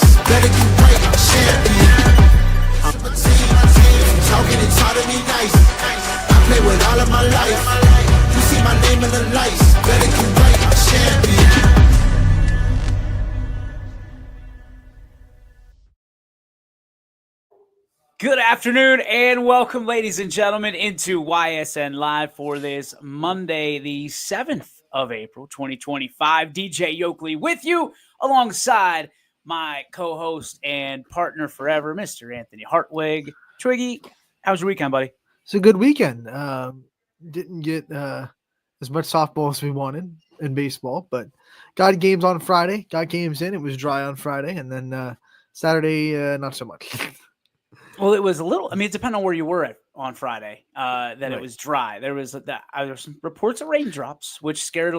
nice. Better get right, champion. I'm a team. Talking and talking me nice. I play with all of my life. You see my name in the lights. Better get right, champion. Good afternoon and welcome, ladies and gentlemen, into YSN Live for this Monday, the 7th of April, 2025. DJ Yoakley with you alongside my co-host and partner forever, Mr. Anthony Hartwig. Twiggy, how was your weekend, buddy? It's a good weekend. Didn't get as much softball as we wanted in baseball, but got games on Friday. Got games in. It was dry on Friday, and then Saturday, not so much. Well, it was a little. I mean, it depended on where you were on Friday. That Right. It was dry. There was some reports of raindrops, which scared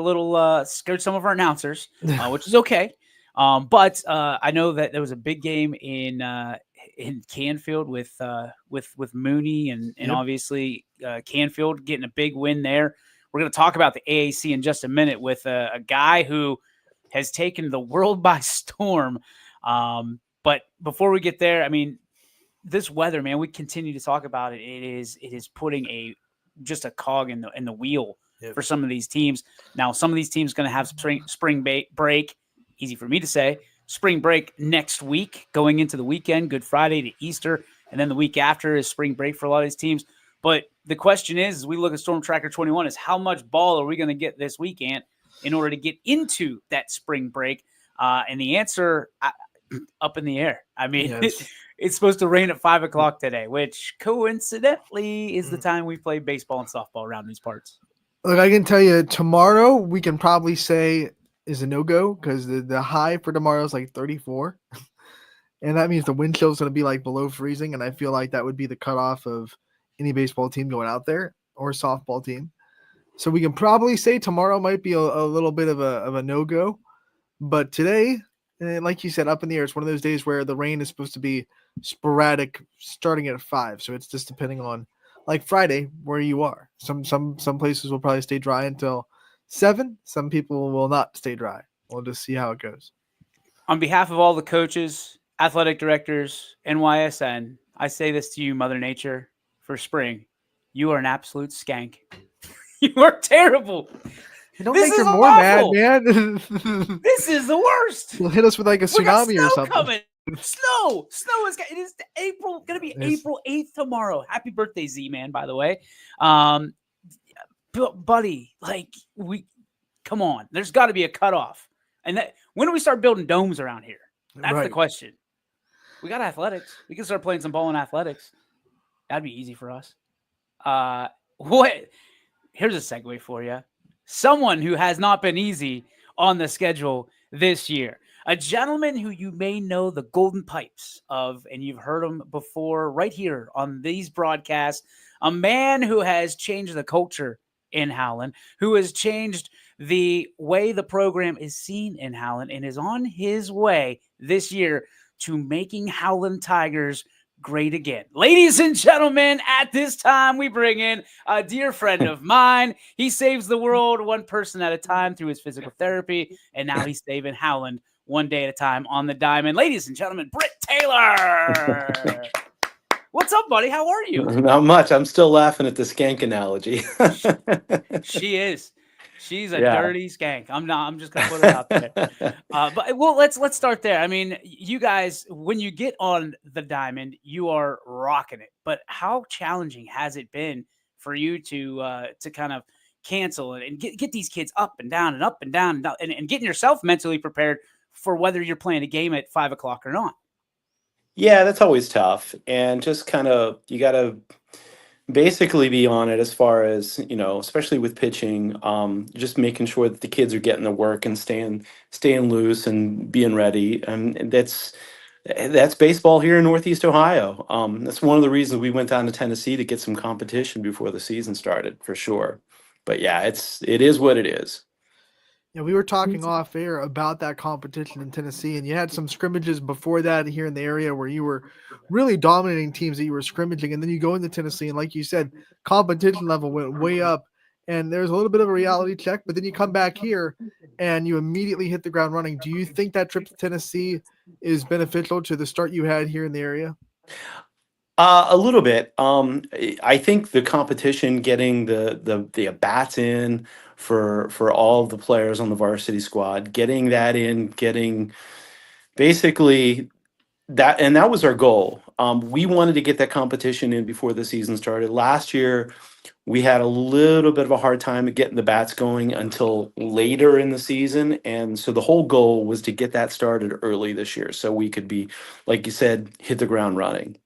scared some of our announcers, which is okay. But I know that there was a big game in Canfield with Mooney and Yep. obviously Canfield getting a big win there. We're going to talk about the AAC in just a minute with a guy who has taken the world by storm. But before we get there, I mean, this weather, man, we continue to talk about it. It is putting just a cog in the wheel for some of these teams. Now, some of these teams going to have spring break. Easy for me to say. Spring break next week, going into the weekend, Good Friday to Easter, and then the week after is spring break for a lot of these teams. But the question is, as we look at Storm Tracker 21, is how much ball are we going to get this weekend in order to get into that spring break? And the answer, up in the air. I mean, Yes. it's supposed to rain at 5 o'clock today, which coincidentally is the time we play baseball and softball around these parts. Look, I can tell you tomorrow we can probably say is a no-go because the high for tomorrow is like 34. And that means the wind chill is going to be like below freezing. And I feel like that would be the cutoff of any baseball team going out there or softball team. So we can probably say tomorrow might be a little bit of a no-go. But today, like you said, up in the air, it's one of those days where the rain is supposed to be sporadic starting at 5. So it's just depending on, like Friday, where you are. Some places will probably stay dry until 7. Some people will not stay dry. We'll just see how it goes. On behalf of all the coaches, athletic directors, NYSN, I say this to you, Mother Nature, for spring. You are an absolute skank. You are terrible. Don't This make her is more awful. mad, man. This is the worst. You'll hit us with like a We got tsunami snow or something. coming. Snow is it is April going to be Yes. April 8th tomorrow. Happy birthday, Z-Man, by the way. Buddy, like come on. There's got to be a cutoff. And when do we start building domes around here? That's the Right. question. We got athletics. We can start playing some ball in athletics. That'd be easy for us. What? Here's a segue for you. Someone who has not been easy on the schedule this year. A gentleman who you may know the golden pipes of, and you've heard him before right here on these broadcasts. A man who has changed the culture in Howland, who has changed the way the program is seen in Howland, and is on his way this year to making Howland Tigers great again. Ladies and gentlemen, at this time, we bring in a dear friend of mine. He saves the world one person at a time through his physical therapy, and now he's saving Howland one day at a time on the diamond. Ladies and gentlemen, Britt Taylor. What's up, buddy? How are you? Not much. I'm still laughing at the skank analogy. She is. She's a Yeah. dirty skank. I'm not. I'm just gonna put it out there. But let's start there. I mean, you guys, when you get on the diamond, you are rocking it. But how challenging has it been for you to kind of cancel and get these kids up and down and up and down and getting yourself mentally prepared for whether you're playing a game at 5 o'clock or not? Yeah, that's always tough. And just kind of, you got to basically be on it as far as, especially with pitching, just making sure that the kids are getting the work and staying loose and being ready. And that's baseball here in Northeast Ohio. That's one of the reasons we went down to Tennessee to get some competition before the season started, for sure. But yeah, it is what it is. Yeah, we were talking off air about that competition in Tennessee, and you had some scrimmages before that here in the area where you were really dominating teams that you were scrimmaging, and then you go into Tennessee, and like you said, competition level went way up, and there's a little bit of a reality check, but then you come back here and you immediately hit the ground running. Do you think that trip to Tennessee is beneficial to the start you had here in the area? A little bit. I think the competition, getting the at bats in for all of the players on the varsity squad, getting that in, getting basically that, and that was our goal. We wanted to get that competition in before the season started. Last year, we had a little bit of a hard time at getting the bats going until later in the season, and so the whole goal was to get that started early this year, so we could be, like you said, hit the ground running.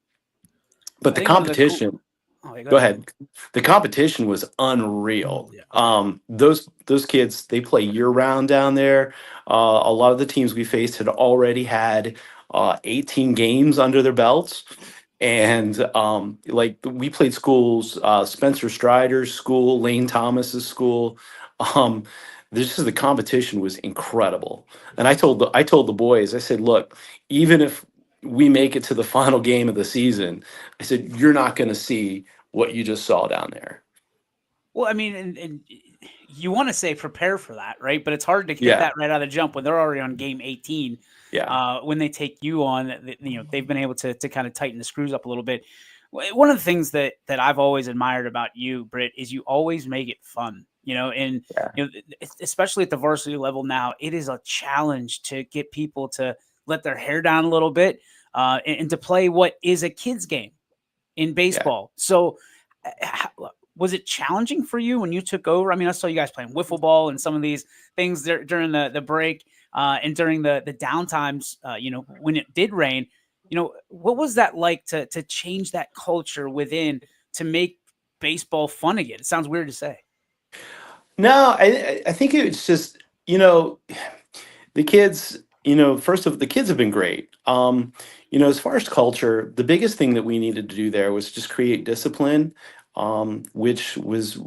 But I the think one of the cool. competition, Oh, yeah, go ahead. The competition was unreal. Yeah. Those kids, they play year round down there. A lot of the teams we faced had already had 18 games under their belts, and like we played schools, Spencer Strider's school, Lane Thomas's school. Um, this is the competition was incredible, and I told the boys, I said, look, even if we make it to the final game of the season, I said, you're not going to see what you just saw down there. Well, I mean, and you want to say prepare for that, right? But it's hard to get Yeah. that right out of the jump when they're already on game 18. Yeah. When they take you on, they've been able to kind of tighten the screws up a little bit. One of the things that I've always admired about you, Britt, is you always make it fun. And Yeah. especially at the varsity level now, it is a challenge to get people to let their hair down a little bit and to play what is a kid's game in baseball. So, was it challenging for you when you took over? I mean, I saw you guys playing wiffle ball and some of these things during the break and during the downtimes. When it did rain, what was that like to change that culture within to make baseball fun again? It sounds weird to say. No, I think it's just, the kids, first of the kids have been great. As far as culture, the biggest thing that we needed to do there was just create discipline, which was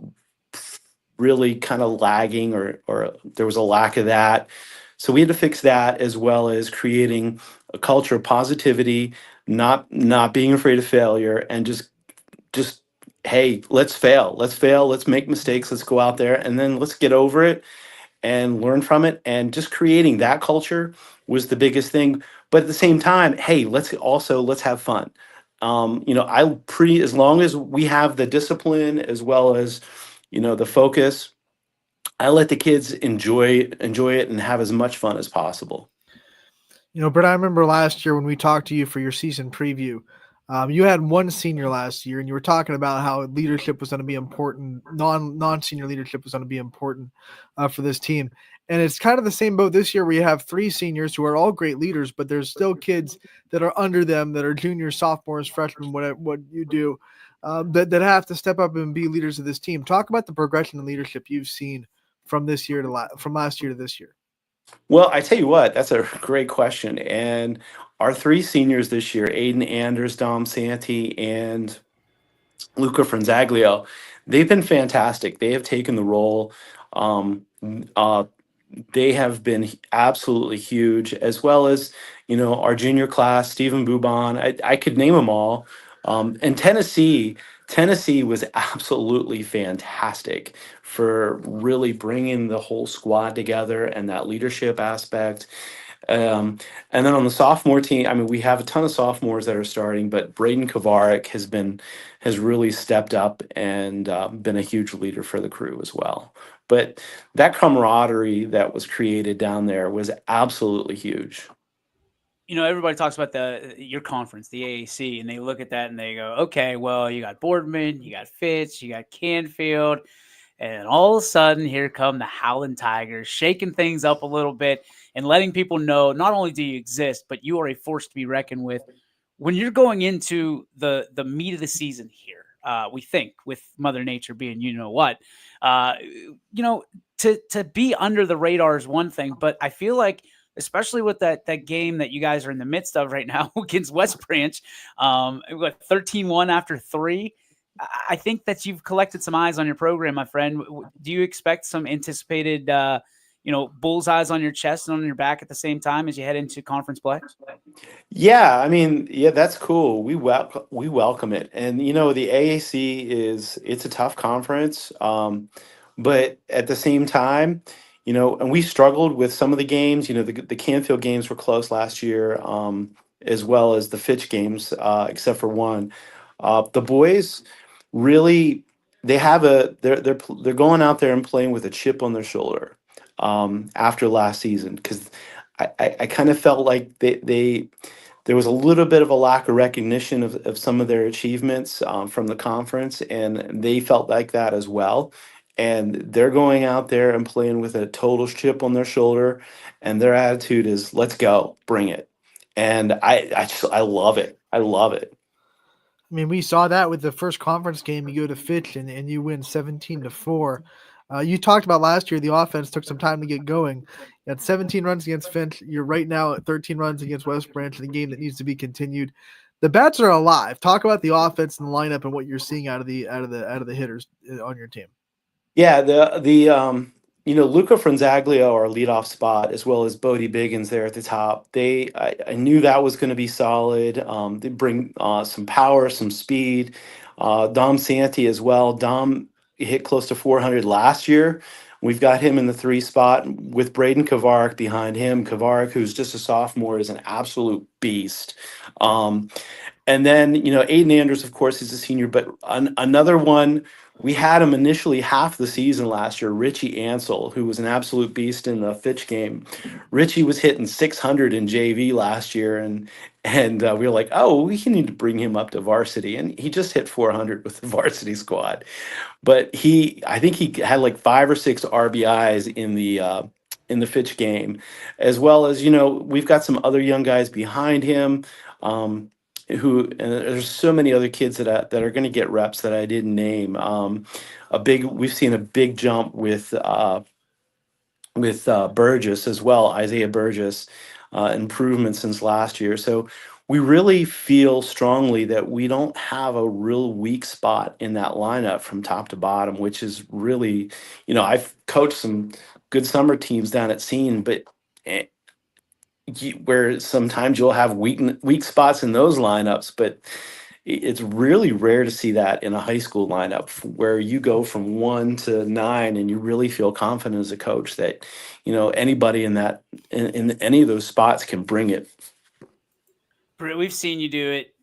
really kind of lagging, or there was a lack of that. So we had to fix that, as well as creating a culture of positivity, not being afraid of failure, and just hey, let's fail, let's make mistakes, let's go out there, and then let's get over it and learn from it. And just creating that culture was the biggest thing. But at the same time, hey, let's have fun. As long as we have the discipline, as well as the focus, I let the kids enjoy it and have as much fun as possible. But I remember last year when we talked to you for your season preview, you had one senior last year, and you were talking about how leadership was going to be important. Non-senior leadership was going to be important for this team. And it's kind of the same boat this year. We have three seniors who are all great leaders, but there's still kids that are under them that are juniors, sophomores, freshmen, what you do, that have to step up and be leaders of this team. Talk about the progression in leadership you've seen from this year from last year to this year. Well, I tell you what, that's a great question. And our three seniors this year, Aiden Anders, Dom Santi, and Luca Franzaglio, they've been fantastic. They have taken the role. They have been absolutely huge, as well as our junior class, Stephen Bubon. I could name them all. And Tennessee was absolutely fantastic for really bringing the whole squad together and that leadership aspect. And then on the sophomore team, I mean, we have a ton of sophomores that are starting, but Braden Kovarik has really stepped up and been a huge leader for the crew as well. But that camaraderie that was created down there was absolutely huge. Everybody talks about your conference, the AAC, and they look at that and they go, okay, well, you got Boardman, you got Fitz, you got Canfield, and all of a sudden, here come the Howland Tigers, shaking things up a little bit and letting people know not only do you exist, but you are a force to be reckoned with. When you're going into the meat of the season here, we think, with Mother Nature being to be under the radar is one thing, but I feel like, especially with that game that you guys are in the midst of right now against West Branch, 13-1 after 3. I think that you've collected some eyes on your program, my friend. Do you expect some anticipated, bullseyes on your chest and on your back at the same time as you head into conference play? Yeah, I mean, yeah, that's cool. We welcome it, and the AAC it's a tough conference. but at the same time, and we struggled with some of the games. The Canfield games were close last year, as well as the Fitch games, except for one. The boys really, they're going out there and playing with a chip on their shoulder, after last season, because I kind of felt like there was a little bit of a lack of recognition of some of their achievements, from the conference, and they felt like that as well. And they're going out there and playing with a total chip on their shoulder, and their attitude is, "Let's go, bring it." And I love it. I love it. I mean, we saw that with the first conference game. You go to Fitch and you win 17-4. You talked about last year the offense took some time to get going. You had 17 runs against Finch. You're right now at 13 runs against West Branch in a game that needs to be continued. The bats are alive. Talk about the offense and the lineup and what you're seeing out of the hitters on your team. Yeah, Luca Franzaglio, our leadoff spot, as well as Bodie Biggins there at the top. I knew that was going to be solid. They bring some power, some speed. Dom Santi as well. Dom hit close to 400 last year. We've got him in the 3 spot with Braden Kavarik behind him. Kavarik, who's just a sophomore, is an absolute beast. And then, Aiden Anders, of course, is a senior, but another one, we had him initially half the season last year, Richie Ansel, who was an absolute beast in the Fitch game. Richie was hitting 600 in JV last year, and we were like, oh, we need to bring him up to varsity. And he just hit 400 with the varsity squad. But I think he had like 5 or 6 RBIs in the Fitch game, as well as, we've got some other young guys behind him. And there's so many other kids that are going to get reps that I didn't name. We've seen a big jump with Burgess as well, Isaiah Burgess, improvement since last year. So we really feel strongly that we don't have a real weak spot in that lineup from top to bottom, which is really, I've coached some good summer teams down at Scene, but where sometimes you'll have weak spots in those lineups, but it's really rare to see that in a high school lineup where you go from 1 to 9 and you really feel confident as a coach that anybody in any of those spots can bring it. Britt, we've seen you do it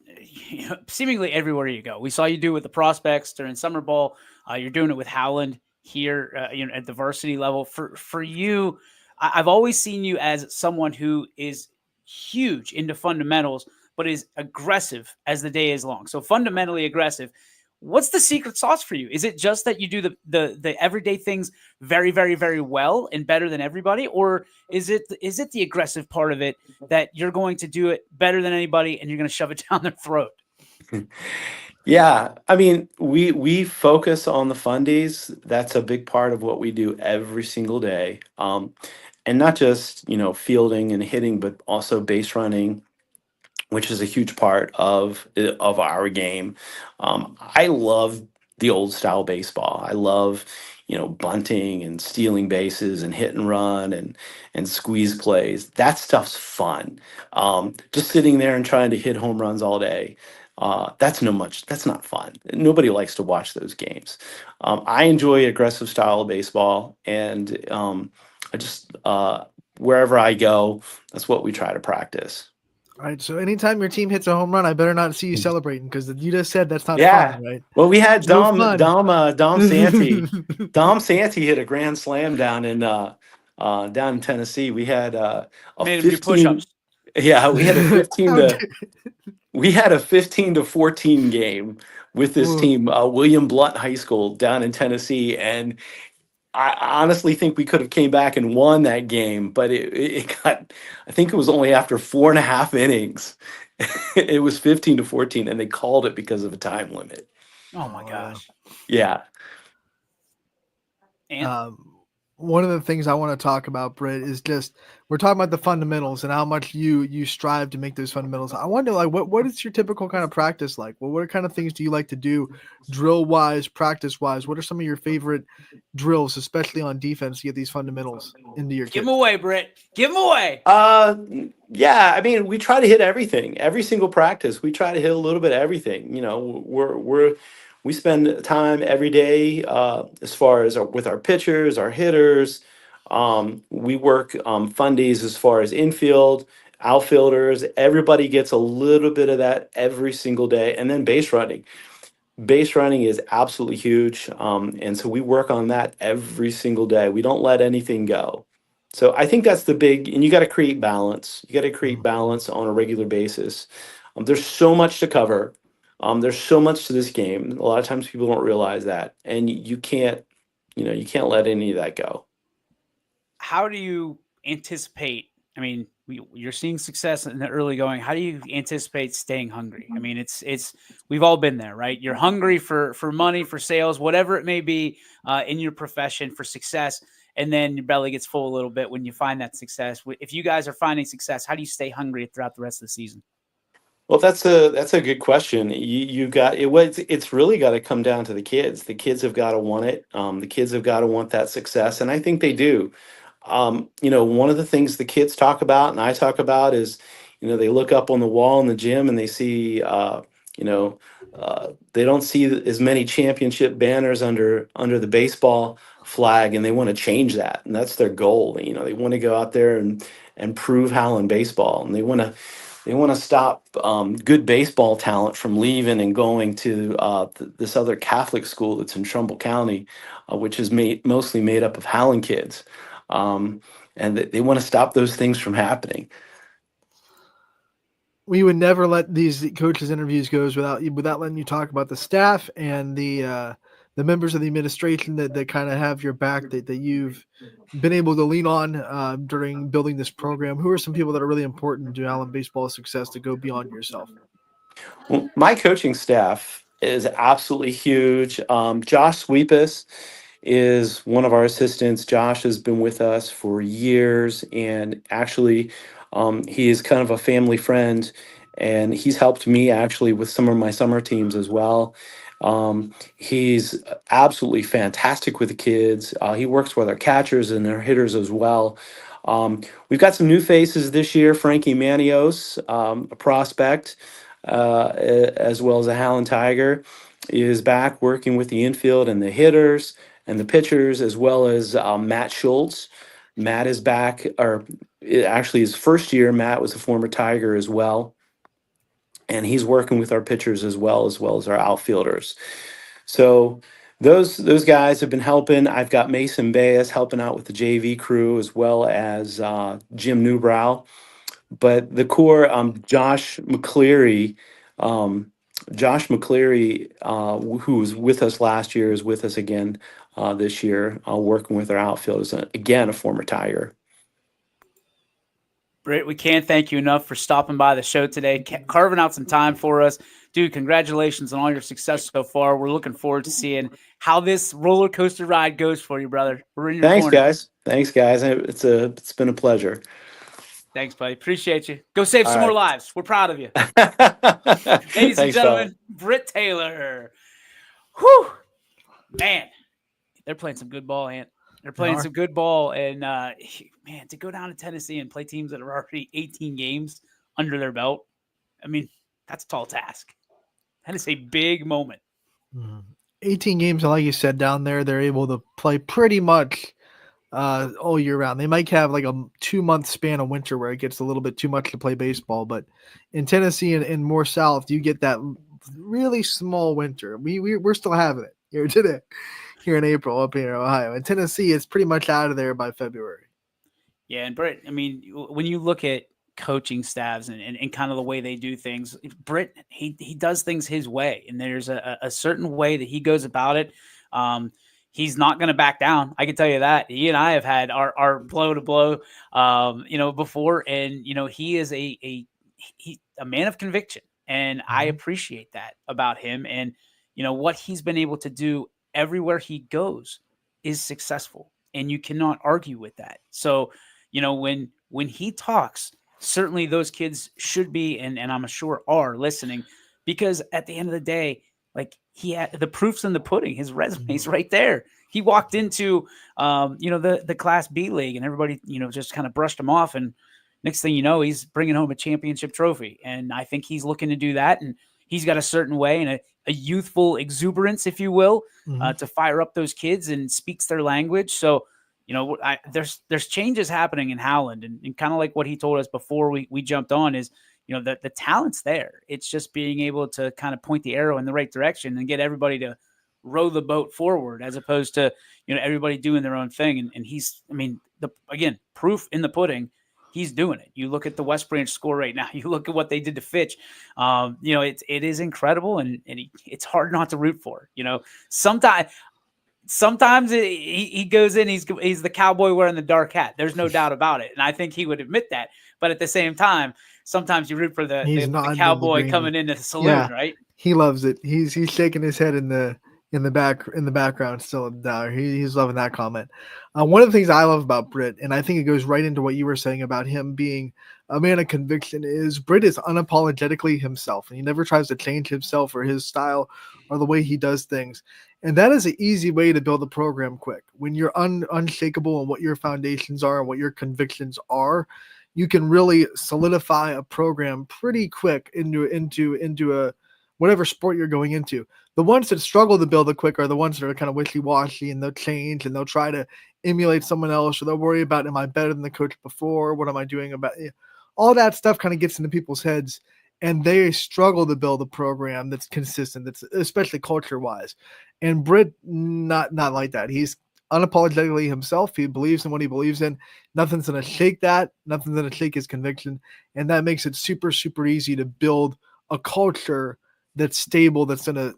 seemingly everywhere you go. We saw you do it with the prospects during summer ball. You're doing it with Howland here at the varsity level. For you, I've always seen you as someone who is huge into fundamentals, but is aggressive as the day is long. So fundamentally aggressive. What's the secret sauce for you? Is it just that you do the everyday things very, very, very well and better than everybody? Or is it the aggressive part of it that you're going to do it better than anybody and you're going to shove it down their throat? Yeah, I mean, we focus on the fundies. That's a big part of what we do every single day. And not just, fielding and hitting, but also base running, which is a huge part of our game. I love the old style baseball. I love, bunting and stealing bases and hit and run and squeeze plays. That stuff's fun. Just sitting there and trying to hit home runs all day. That's not fun. Nobody likes to watch those games. I enjoy aggressive style of baseball, and I just wherever I go, that's what we try to practice. All right. So anytime your team hits a home run, I better not see you celebrating because you just said that's not fun, right? Well, we had Dom Santi. Dom Santi hit a grand slam down in Tennessee. We had a made 15 push-ups. Yeah, we had a 15 to 14 game with this team, William Blount High School down in Tennessee, and I honestly think we could have came back and won that game, but it got, I think it was only after 4.5 innings. It was 15 to 14, and they called it because of a time limit. Oh my gosh. Yeah. And one of the things I want to talk about, Britt, is just we're talking about the fundamentals and how much you strive to make those fundamentals. I wonder, like, what is your typical kind of practice like? Well, what kind of things do you like to do, drill wise, practice wise? What are some of your favorite drills, especially on defense, to get these fundamentals into your? Give them away, Britt. Give them away. Yeah, I mean, we try to hit everything. Every single practice, we try to hit a little bit of everything. we spend time every day as far as with our pitchers, our hitters. We work fun days as far as infield, outfielders. Everybody gets a little bit of that every single day. And then base running. Base running is absolutely huge. And so we work on that every single day. We don't let anything go. So I think that's the big, and you got to create balance. You got to create balance on a regular basis. There's so much to cover. There's so much to this game. A lot of times people don't realize that, and you can't, you can't let any of that go. How do you anticipate? I mean, you're seeing success in the early going. How do you anticipate staying hungry? I mean, it's we've all been there, right? You're hungry for money, for sales, whatever it may be in your profession, for success, and then your belly gets full a little bit when you find that success. If you guys are finding success, how do you stay hungry throughout the rest of the season? Well, that's a good question. You got it. It's really got to come down to the kids. The kids have got to want it. The kids have got to want that success, and I think they do. One of the things the kids talk about and I talk about is, they look up on the wall in the gym and they see, they don't see as many championship banners under the baseball flag, and they want to change that, and that's their goal. They want to go out there and prove Howland baseball, and they want to stop good baseball talent from leaving and going to this other Catholic school that's in Trumbull County, which is mostly made up of Howland kids. And they want to stop those things from happening. We would never let these coaches' interviews go without letting you talk about the staff and the members of the administration that kind of have your back, that you've been able to lean on during building this program. Who are some people that are really important to Howland baseball's success to go beyond yourself? Well, my coaching staff is absolutely huge. Josh Sweepus is one of our assistants. Josh has been with us for years, and actually he is kind of a family friend, and he's helped me actually with some of my summer teams as well. He's absolutely fantastic with the kids. He works with our catchers and our hitters as well. We've got some new faces this year. Frankie Manios, a prospect, as well as a Howland Tiger, is back working with the infield and the hitters and the pitchers, as well as Matt Schultz. Matt is back, or actually his first year. Matt was a former Tiger as well, and he's working with our pitchers as well as our outfielders. So those guys have been helping. I've got Mason Baez helping out with the JV crew, as well as Jim Newbrow. But the core, Josh McCleary, who was with us last year, is with us again this year, working with our outfielders. Again, a former Tiger. Britt, we can't thank you enough for stopping by the show today, carving out some time for us. Dude, congratulations on all your success so far. We're looking forward to seeing how this roller coaster ride goes for you, brother. We're in your Thanks, corner. guys. Thanks, guys. It's been a pleasure. Thanks, buddy. Appreciate you. Go save some more lives. We're proud of you. Ladies and gentlemen, Britt Taylor. Whew. Man, they're playing some good ball, Ant. They're playing some good ball. And, man, to go down to Tennessee and play teams that are already 18 games under their belt, I mean, that's a tall task. That is a big moment. 18 games, like you said, down there, they're able to play pretty much all year round. They might have like a 2-month span of winter where it gets a little bit too much to play baseball. But in Tennessee and more south, you get that really small winter. We're still having it here today. Here in April up here in Ohio. In Tennessee, it's pretty much out of there by February. Yeah, and Britt, I mean, when you look at coaching staffs and kind of the way they do things, Britt, he does things his way, and there's a certain way that he goes about it. He's not going to back down. I can tell you that. He and I have had our blow to blow, before, and he is a man of conviction, and I appreciate that about him. And what he's been able to do everywhere he goes is successful, and you cannot argue with that. So, when he talks, certainly those kids should be, and I'm sure are listening, because at the end of the day, like the proof's in the pudding. His resume's right there. He walked into, the Class B league, and everybody, just kind of brushed him off. And next thing you know, he's bringing home a championship trophy. And I think he's looking to do that. And he's got a certain way and a youthful exuberance, if you will, Mhm. to fire up those kids and speaks their language. So, there's changes happening in Howland, and kind of like what he told us before we jumped on is, the talent's there. It's just being able to kind of point the arrow in the right direction and get everybody to row the boat forward, as opposed to, everybody doing their own thing. And he's, again, proof in the pudding. He's doing it. You look at the West Branch score right now. You look at what they did to Fitch. It is incredible, and it's hard not to root for. Sometimes he goes in. He's the cowboy wearing the dark hat. There's no doubt about it, and I think he would admit that. But at the same time, sometimes you root for the cowboy coming into the saloon, right? He loves it. He's shaking his head in the background still. He's loving that comment. One of the things I love about Britt, and I think it goes right into what you were saying about him being a man of conviction, is Britt is unapologetically himself, and he never tries to change himself or his style or the way he does things. And that is an easy way to build a program quick. When you're unshakable in what your foundations are and what your convictions are, you can really solidify a program pretty quick into a whatever sport you're going into. The ones that struggle to build it quick are the ones that are kind of wishy-washy, and they'll change and they'll try to emulate someone else, or they'll worry about, am I better than the coach before? What am I doing about it? All that stuff kind of gets into people's heads, and they struggle to build a program that's consistent, that's especially culture-wise. And Britt, not like that. He's unapologetically himself. He believes in what he believes in. Nothing's going to shake that. Nothing's going to shake his conviction. And that makes it super, super easy to build a culture that's stable, that's gonna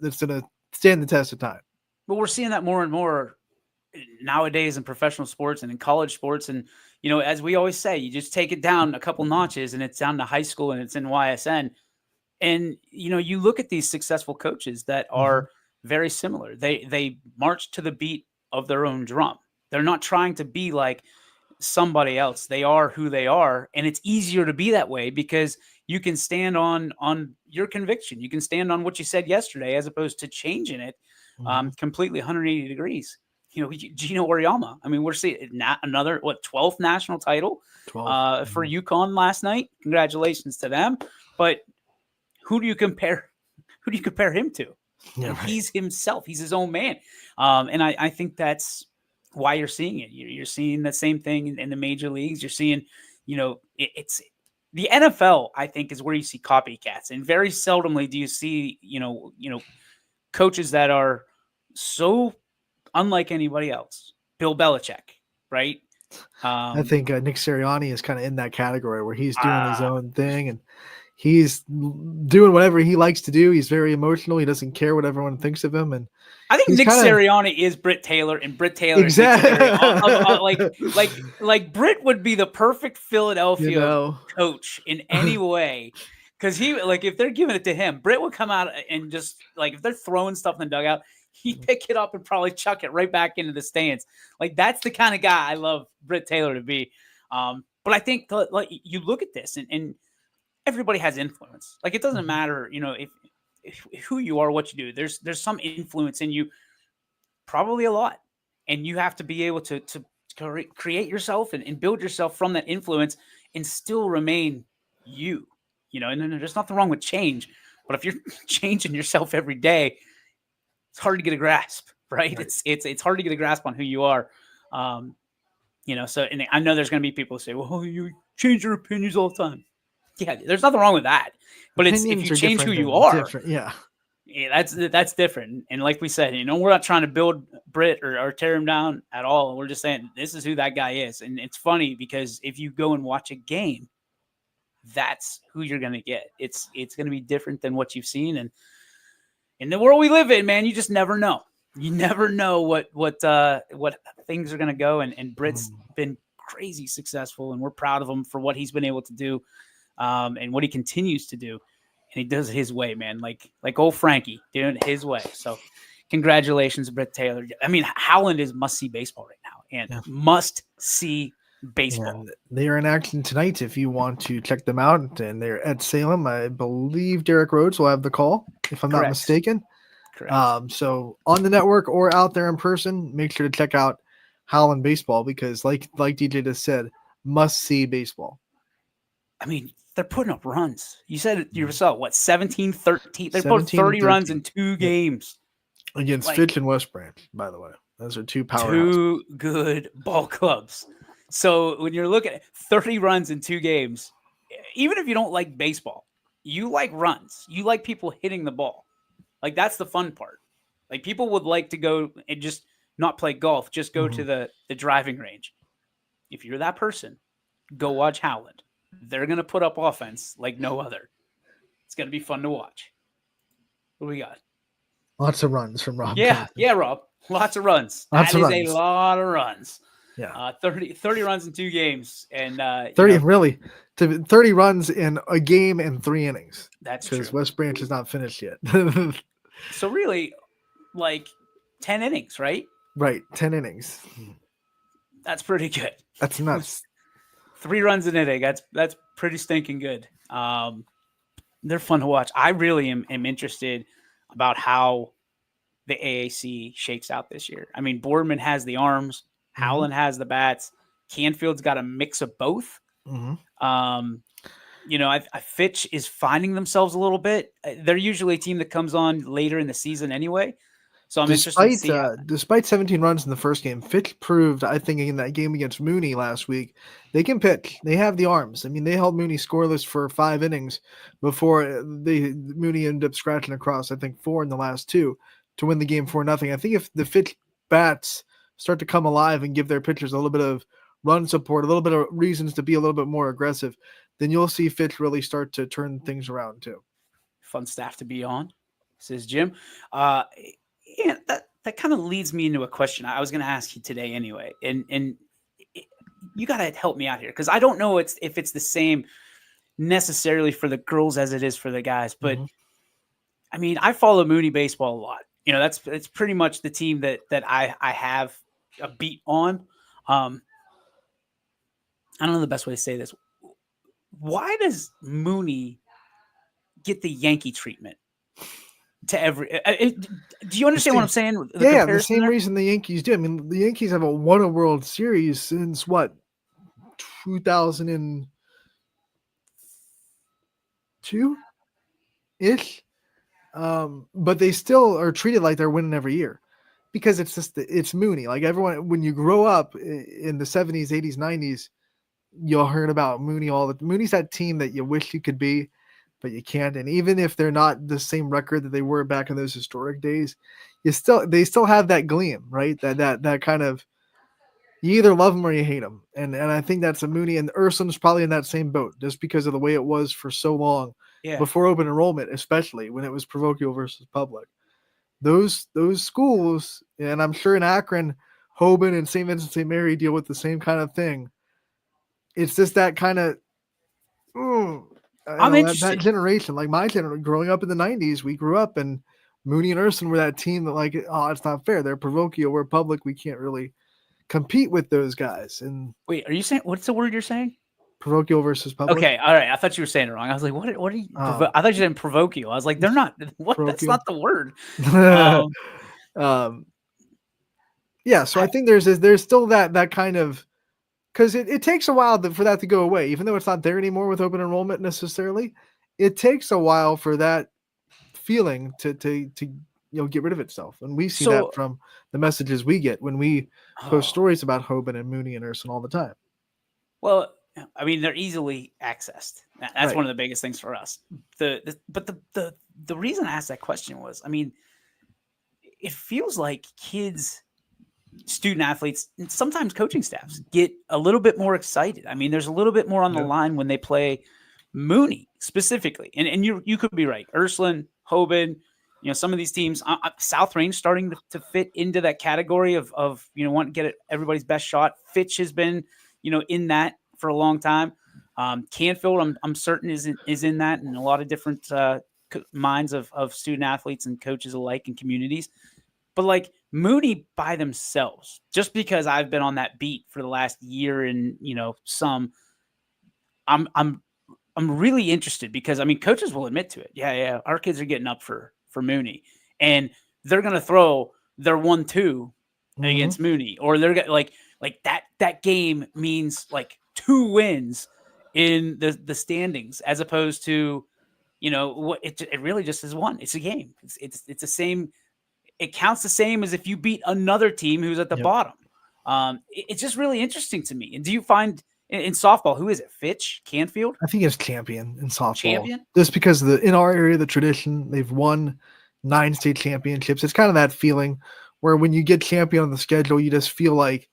stand the test of time. But we're seeing that more and more nowadays in professional sports and in college sports. And, as we always say, you just take it down a couple notches and it's down to high school and it's in YSN. And, you look at these successful coaches that are very similar. They march to the beat of their own drum. They're not trying to be like somebody else. They are who they are. And it's easier to be that way because you can stand on your conviction. You can stand on what you said yesterday, as opposed to changing it completely 180 degrees. Gino Auriemma. We're seeing another 12th national title for UConn last night. Congratulations to them. But who do you compare him to? Yeah, right. He's himself. He's his own man. And I think that's why you're seeing it. You're seeing the same thing in the major leagues. You're seeing, it's the NFL, I think, is where you see copycats, and very seldomly do you see, coaches that are so unlike anybody else. Bill Belichick, right? I think Nick Sirianni is kind of in that category where he's doing his own thing and he's doing whatever he likes to do. He's very emotional. He doesn't care what everyone thinks of him. And I think Nick Sirianni is Britt Taylor, and Britt Taylor exactly like Britt would be the perfect Philadelphia coach in any way. Because if they're giving it to him, Britt would come out and just if they're throwing stuff in the dugout, he'd pick it up and probably chuck it right back into the stands. That's the kind of guy I love Britt Taylor to be. But I think you look at this and everybody has influence. It doesn't matter, if who you are, what you do. There's some influence in you, probably a lot, and you have to be able to create yourself and build yourself from that influence and still remain you. And there's nothing wrong with change, but if you're changing yourself every day, it's hard to get a grasp, right? It's hard to get a grasp on who you are. So, and I know there's going to be people who say, well, you change your opinions all the time. Yeah, there's nothing wrong with that. But it's if you change who you are, that's different. And like we said, we're not trying to build Britt or tear him down at all. We're just saying this is who that guy is. And it's funny because if you go and watch a game, that's who you're going to get. It's going to be different than what you've seen. And in the world we live in, man, you just never know. You never know what things are going to go. And Britt's been crazy successful, and we're proud of him for what he's been able to do. And what he continues to do, and he does it his way, man. Like old Frankie doing it his way. So, congratulations, Britt Taylor. Howland is must-see baseball right now, and must-see baseball. Yeah, they are in action tonight. If you want to check them out, and they're at Salem, I believe Derek Rhodes will have the call, if I'm not mistaken. Correct. So on the network or out there in person, make sure to check out Howland baseball because, like DJ just said, must-see baseball. they're putting up runs. You said it yourself, what, 17, 13? They put 17 and 30 runs 13. in 2 Yep. games. Against Like- Fitch and West Branch, by the way. Those are two powerhouses. 2 good ball clubs. So when you're looking at 30 runs in 2 games, even if you don't like baseball, you like runs. You like people hitting the ball. Like, that's the fun part. Like, people would like to go and just not play golf, just go to the driving range. If you're that person, go watch Howland. They're going to put up offense like no other. It's going to be fun to watch. What do we got? Lots of runs from Rob. Yeah, Thompson. yeah, Rob. Lots of runs. Lots That of is runs. a lot of runs. Yeah. 30 runs in 2 games. And 30 really to 30 runs in a game and 3 innings. that's true. Because West Branch is not finished yet. So really, like 10 innings, right? Right, 10 innings. That's pretty good. That's nuts. 3 runs an inning. That's pretty stinking good. They're fun to watch. I really am interested about how the AAC shakes out this year. I mean, Boardman has the arms, Howland has the bats, Canfield's got a mix of both. Fitch is finding themselves a little bit. They're usually a team that comes on later in the season anyway. So I'm interested to see. Despite 17 runs in the first game, Fitch proved, I think, in that game against Mooney last week, they can pitch. They have the arms. I mean, they held Mooney scoreless for 5 innings before Mooney ended up scratching across, I think, 4 in the last 2 to win the game 4-0. I think if the Fitch bats start to come alive and give their pitchers a little bit of run support, a little bit of reasons to be a little bit more aggressive, then you'll see Fitch really start to turn things around too. Fun staff to be on, says Jim. Yeah, that kind of leads me into a question I was going to ask you today anyway. And you got to help me out here because I don't know if it's the same necessarily for the girls as it is for the guys. But I mean, I follow Mooney baseball a lot. You know, it's pretty much the team that I have a beat on. I don't know the best way to say this. Why does Mooney get the Yankee treatment to every? Do you understand what I'm saying? Yeah, the same reason the Yankees do. I mean, the Yankees have won a World Series since what, 2002 ish, but they still are treated like they're winning every year because it's Mooney. Like everyone, when you grow up in the 70s, 80s, 90s. You'll heard about Mooney Mooney's that team that you wish you could be, but you can't. And even if they're not the same record that they were back in those historic days, they still have that gleam, right? That kind of, you either love them or you hate them. And I think that's a Mooney, and Ursun's probably in that same boat just because of the way it was for so long before open enrollment, especially when it was parochial versus public. Those schools, and I'm sure in Akron, Hoban and St. Vincent St. Mary deal with the same kind of thing. It's just that kind of, I'm interested. That generation, like my generation, growing up in the 90s, we grew up and Mooney and Ursun were that team that like, oh, it's not fair. They're parochial, we're public. We can't really compete with those guys. And wait, are you saying, what's the word you're saying? Parochial versus public. Okay. All right. I thought you were saying it wrong. I was like, what are you, I thought you said parochial. I was like, they're not, what? That's not the word. Yeah. So I think there's still that kind of, because it takes a while for that to go away, even though it's not there anymore with open enrollment necessarily. It takes a while for that feeling to get rid of itself, and we see that from the messages we get when we post stories about Hoban and Mooney and Ursun all the time. Well, I mean, they're easily accessed. That's one of the biggest things for us. But the reason I asked that question was, I mean, it feels like kids, student athletes, and sometimes coaching staffs get a little bit more excited. I mean, there's a little bit more on the line when they play Mooney specifically. And you could be right. Ursuline, Hoban, some of these teams, South Range starting to fit into that category of wanting to get everybody's best shot. Fitch has been, in that for a long time. Canfield, I'm certain is in that, and a lot of different minds of student athletes and coaches alike and communities. But like Mooney by themselves, just because I've been on that beat for the last year and I'm really interested because I mean coaches will admit to it. Yeah, our kids are getting up for Mooney, and they're gonna throw their 1-2 against Mooney, or they're like that game means like 2 wins in the standings, as opposed to, what it really just is one. It's a game. It's the same. It counts the same as if you beat another team who's at the Yep. bottom. It's just really interesting to me. And do you find in softball, who is it? Fitch, Canfield, I think it's champion in softball. champion? Just because in our area, the tradition, they've won 9 state championships. It's kind of that feeling where when you get champion on the schedule, you just feel like,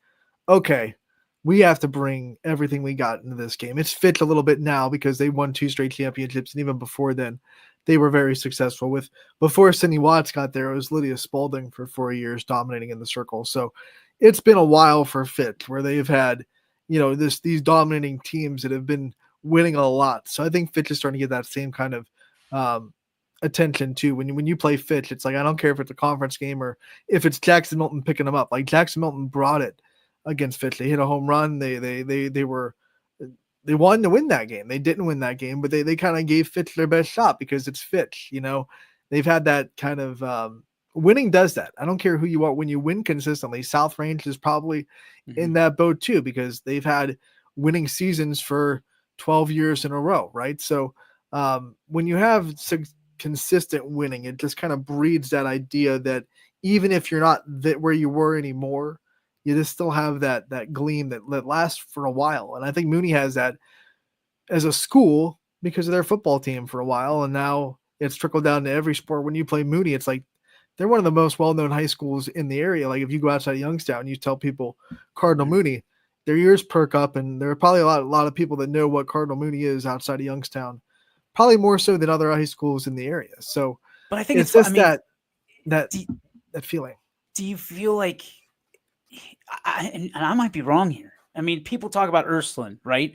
okay, we have to bring everything we got into this game. It's Fitch a little bit now because they won 2 straight championships, and even before then, they were very successful. Before Sydney Watts got there, it was Lydia Spalding for 4 years dominating in the circle. So it's been a while for Fitch where they've had, these dominating teams that have been winning a lot. So I think Fitch is starting to get that same kind of attention too. When you play Fitch, it's like, I don't care if it's a conference game or if it's Jackson Milton picking them up. Like Jackson Milton brought it against Fitch. They hit a home run. They wanted to win that game. They didn't win that game, but they kind of gave Fitch their best shot because it's Fitch. They've had that kind of winning does that. I don't care who you are. When you win consistently, South Range is probably in that boat too, because they've had winning seasons for 12 years in a row, right? So when you have consistent winning, it just kind of breeds that idea that even if you're not where you were anymore, you just still have that gleam that lasts for a while. And I think Mooney has that as a school because of their football team for a while, and now it's trickled down to every sport. When you play Mooney, it's like they're one of the most well-known high schools in the area. Like if you go outside of Youngstown, you tell people Cardinal Mooney, their ears perk up, and there are probably a lot of people that know what Cardinal Mooney is outside of Youngstown, probably more so than other high schools in the area. So, but I think it's just that feeling. Do you feel like, and I might be wrong here. I mean, people talk about Ursuline, right?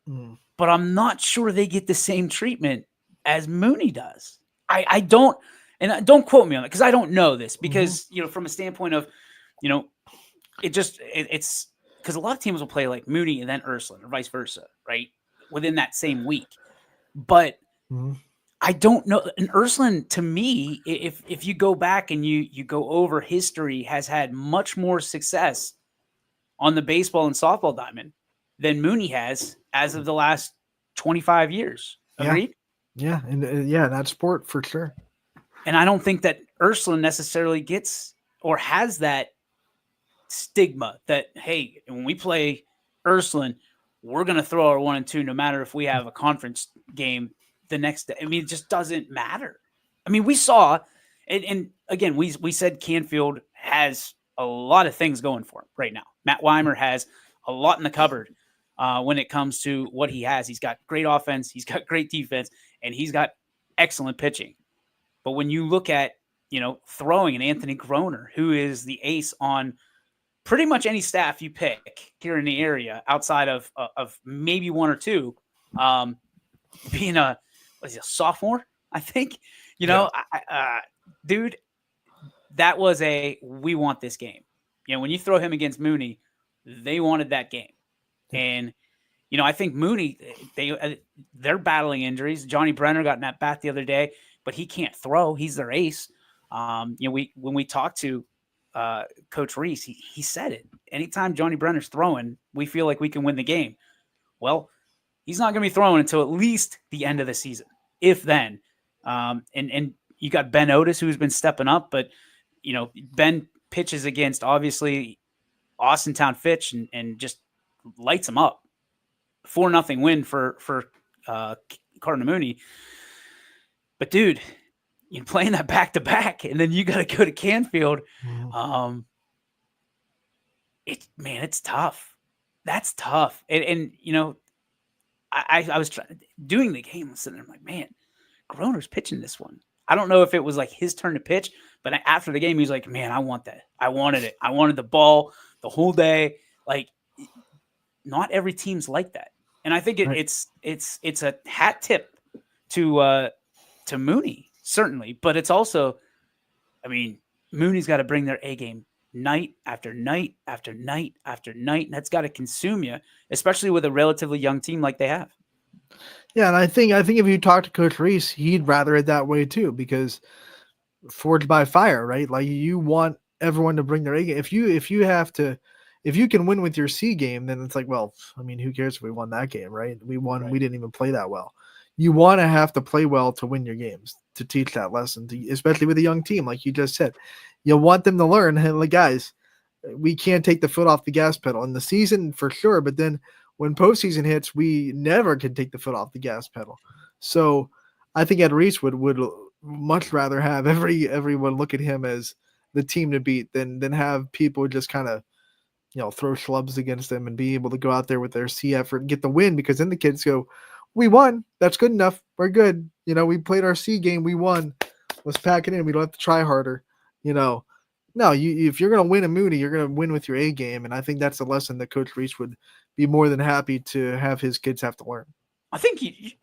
But I'm not sure they get the same treatment as Mooney does. I don't, and don't quote me on it because I don't know this, because from a standpoint of, it's because a lot of teams will play like Mooney and then Ursuline or vice versa, right? Within that same week. But I don't know. And Ursuline, to me, if you go back and you go over history, has had much more success on the baseball and softball diamond than Mooney has as of the last 25 years. Agreed? Yeah. And that sport for sure. And I don't think that Ursuline necessarily gets or has that stigma that, hey, when we play Ursuline, we're going to throw our 1 and 2 no matter if we have a conference game the next day. I mean, it just doesn't matter. I mean, we saw, and again, we said Canfield has a lot of things going for him right now. Matt Weimer has a lot in the cupboard when it comes to what he has. He's got great offense, he's got great defense, and he's got excellent pitching. But when you look at, throwing an Anthony Groner, who is the ace on pretty much any staff you pick here in the area outside of maybe 1 or 2, being a sophomore, I think, dude, that was we want this game. When you throw him against Mooney, they wanted that game. And, I think Mooney, they're battling injuries. Johnny Brenner got in that bat the other day, but he can't throw. He's their ace. When we talked to Coach Reese, he said it. Anytime Johnny Brenner's throwing, we feel like we can win the game. Well, he's not going to be throwing until at least the end of the season, if then. And you got Ben Otis, who's been stepping up, but Ben pitches against obviously Austintown Fitch and just lights him up. 4-0 win for Cardinal Mooney. But dude, you're playing that back-to-back, and then you got to go to Canfield. It's tough. That's tough. And I was doing the game, sitting there, I'm like, man, Groner's pitching this one. I don't know if it was like his turn to pitch, but after the game, he was like, man, I want that. I wanted it. I wanted the ball the whole day. Like, not every team's like that. And I think it's a hat tip to Mooney, certainly, but it's also, I mean, Mooney's got to bring their A game night after night after night after night, and that's got to consume you, especially with a relatively young team like they have. Yeah, and I think if you talk to Coach Reese, he'd rather it that way too, because forged by fire, right? Like, you want everyone to bring their A game. If you have to, if you can win with your C game, then it's like, well, I mean, who cares if we won that game, right? We won. Right. We didn't even play that well. You want to have to play well to win your games, to teach that lesson, especially with a young team, like you just said. You want them to learn, hey, like, guys, we can't take the foot off the gas pedal in the season for sure, but then when postseason hits, we never can take the foot off the gas pedal. So I think Ed Reese would much rather have everyone look at him as the team to beat than have people just kind of, throw schlubs against them and be able to go out there with their C effort and get the win, because then the kids go, we won. That's good enough. We're good. We played our C game. We won. Let's pack it in. We don't have to try harder. No, if you're going to win a Mooney, you're going to win with your A game. And I think that's a lesson that Coach Reese would be more than happy to have his kids have to learn. I think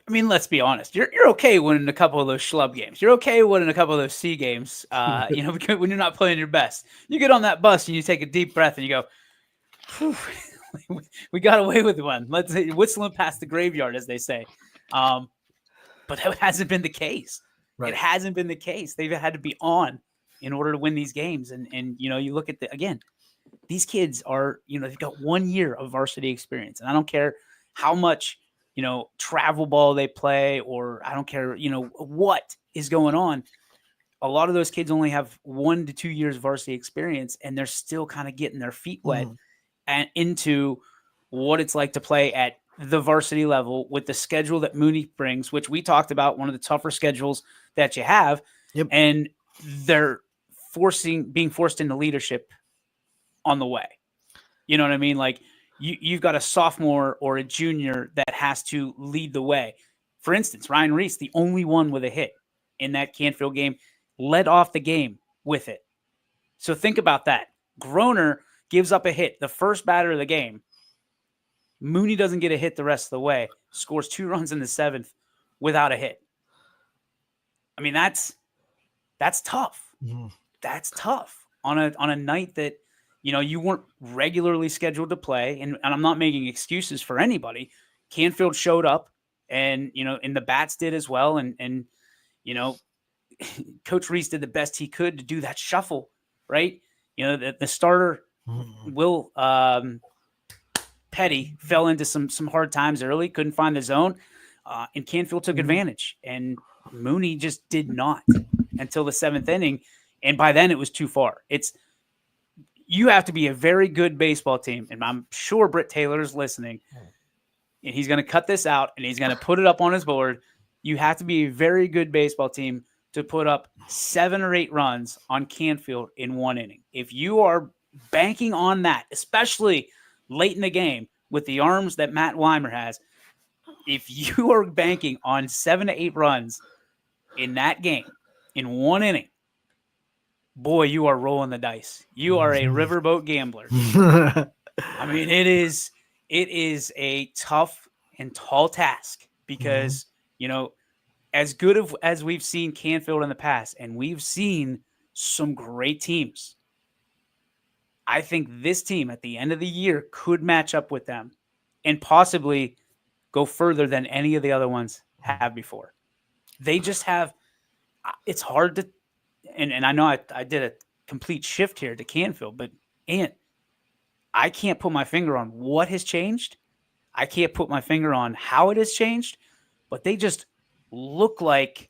let's be honest. You're okay winning a couple of those schlub games. You're okay winning a couple of those C games. Because when you're not playing your best, you get on that bus and you take a deep breath and you go, "Phew, we got away with one. Let's whistling past the graveyard," as they say. But that hasn't been the case. Right. It hasn't been the case. They've had to be on in order to win these games. And you look at these kids are, they've got 1 year of varsity experience, and I don't care how much travel ball they play, or I don't care, what is going on. A lot of those kids only have 1 to 2 years varsity experience, and they're still kind of getting their feet wet and into what it's like to play at the varsity level with the schedule that Mooney brings, which we talked about, one of the tougher schedules that you have. Yep. And they're being forced into leadership on the way. You know what I mean? Like, you've got a sophomore or a junior that has to lead the way. For instance, Ryan Reese, the only one with a hit in that Canfield game, led off the game with it. So think about that. Groner gives up a hit, the first batter of the game. Mooney doesn't get a hit the rest of the way, scores 2 runs in the 7th without a hit. I mean, that's tough. Mm-hmm. That's tough on a night that, you weren't regularly scheduled to play. And I'm not making excuses for anybody. Canfield showed up, and, and the bats did as well. And Coach Reese did the best he could to do that shuffle, right? The starter, Will Petty, fell into some hard times early, couldn't find the zone, and Canfield took advantage. And Mooney just did not until the 7th inning. And by then it was too far. You have to be a very good baseball team. And I'm sure Britt Taylor is listening, and he's going to cut this out and he's going to put it up on his board. You have to be a very good baseball team to put up 7 or 8 runs on Canfield in 1 inning. If you are banking on that, especially late in the game with the arms that Matt Weimer has, if you are banking on 7 to 8 runs in that game in 1 inning, boy, you are rolling the dice. You are a riverboat gambler. I mean, it is a tough and tall task because, as good as we've seen Canfield in the past, and we've seen some great teams, I think this team at the end of the year could match up with them and possibly go further than any of the other ones have before. They just have – it's hard to – and I know I did a complete shift here to Canfield, but I can't put my finger on what has changed. I can't put my finger on how it has changed, but they just look like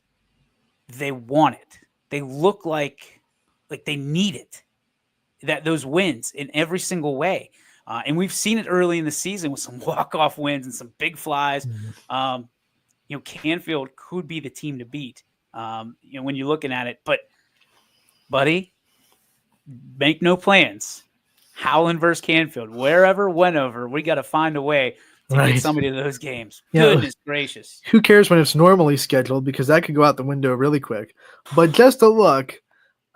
they want it. They look like they need it. That those wins in every single way. And we've seen it early in the season with some walk-off wins and some big flies. Canfield could be the team to beat, when you're looking at it. But, buddy, make no plans. Howland versus Canfield, wherever, whenever, we got to find a way to get somebody to those games. Goodness gracious. Who cares when it's normally scheduled, because that could go out the window really quick. But just a look,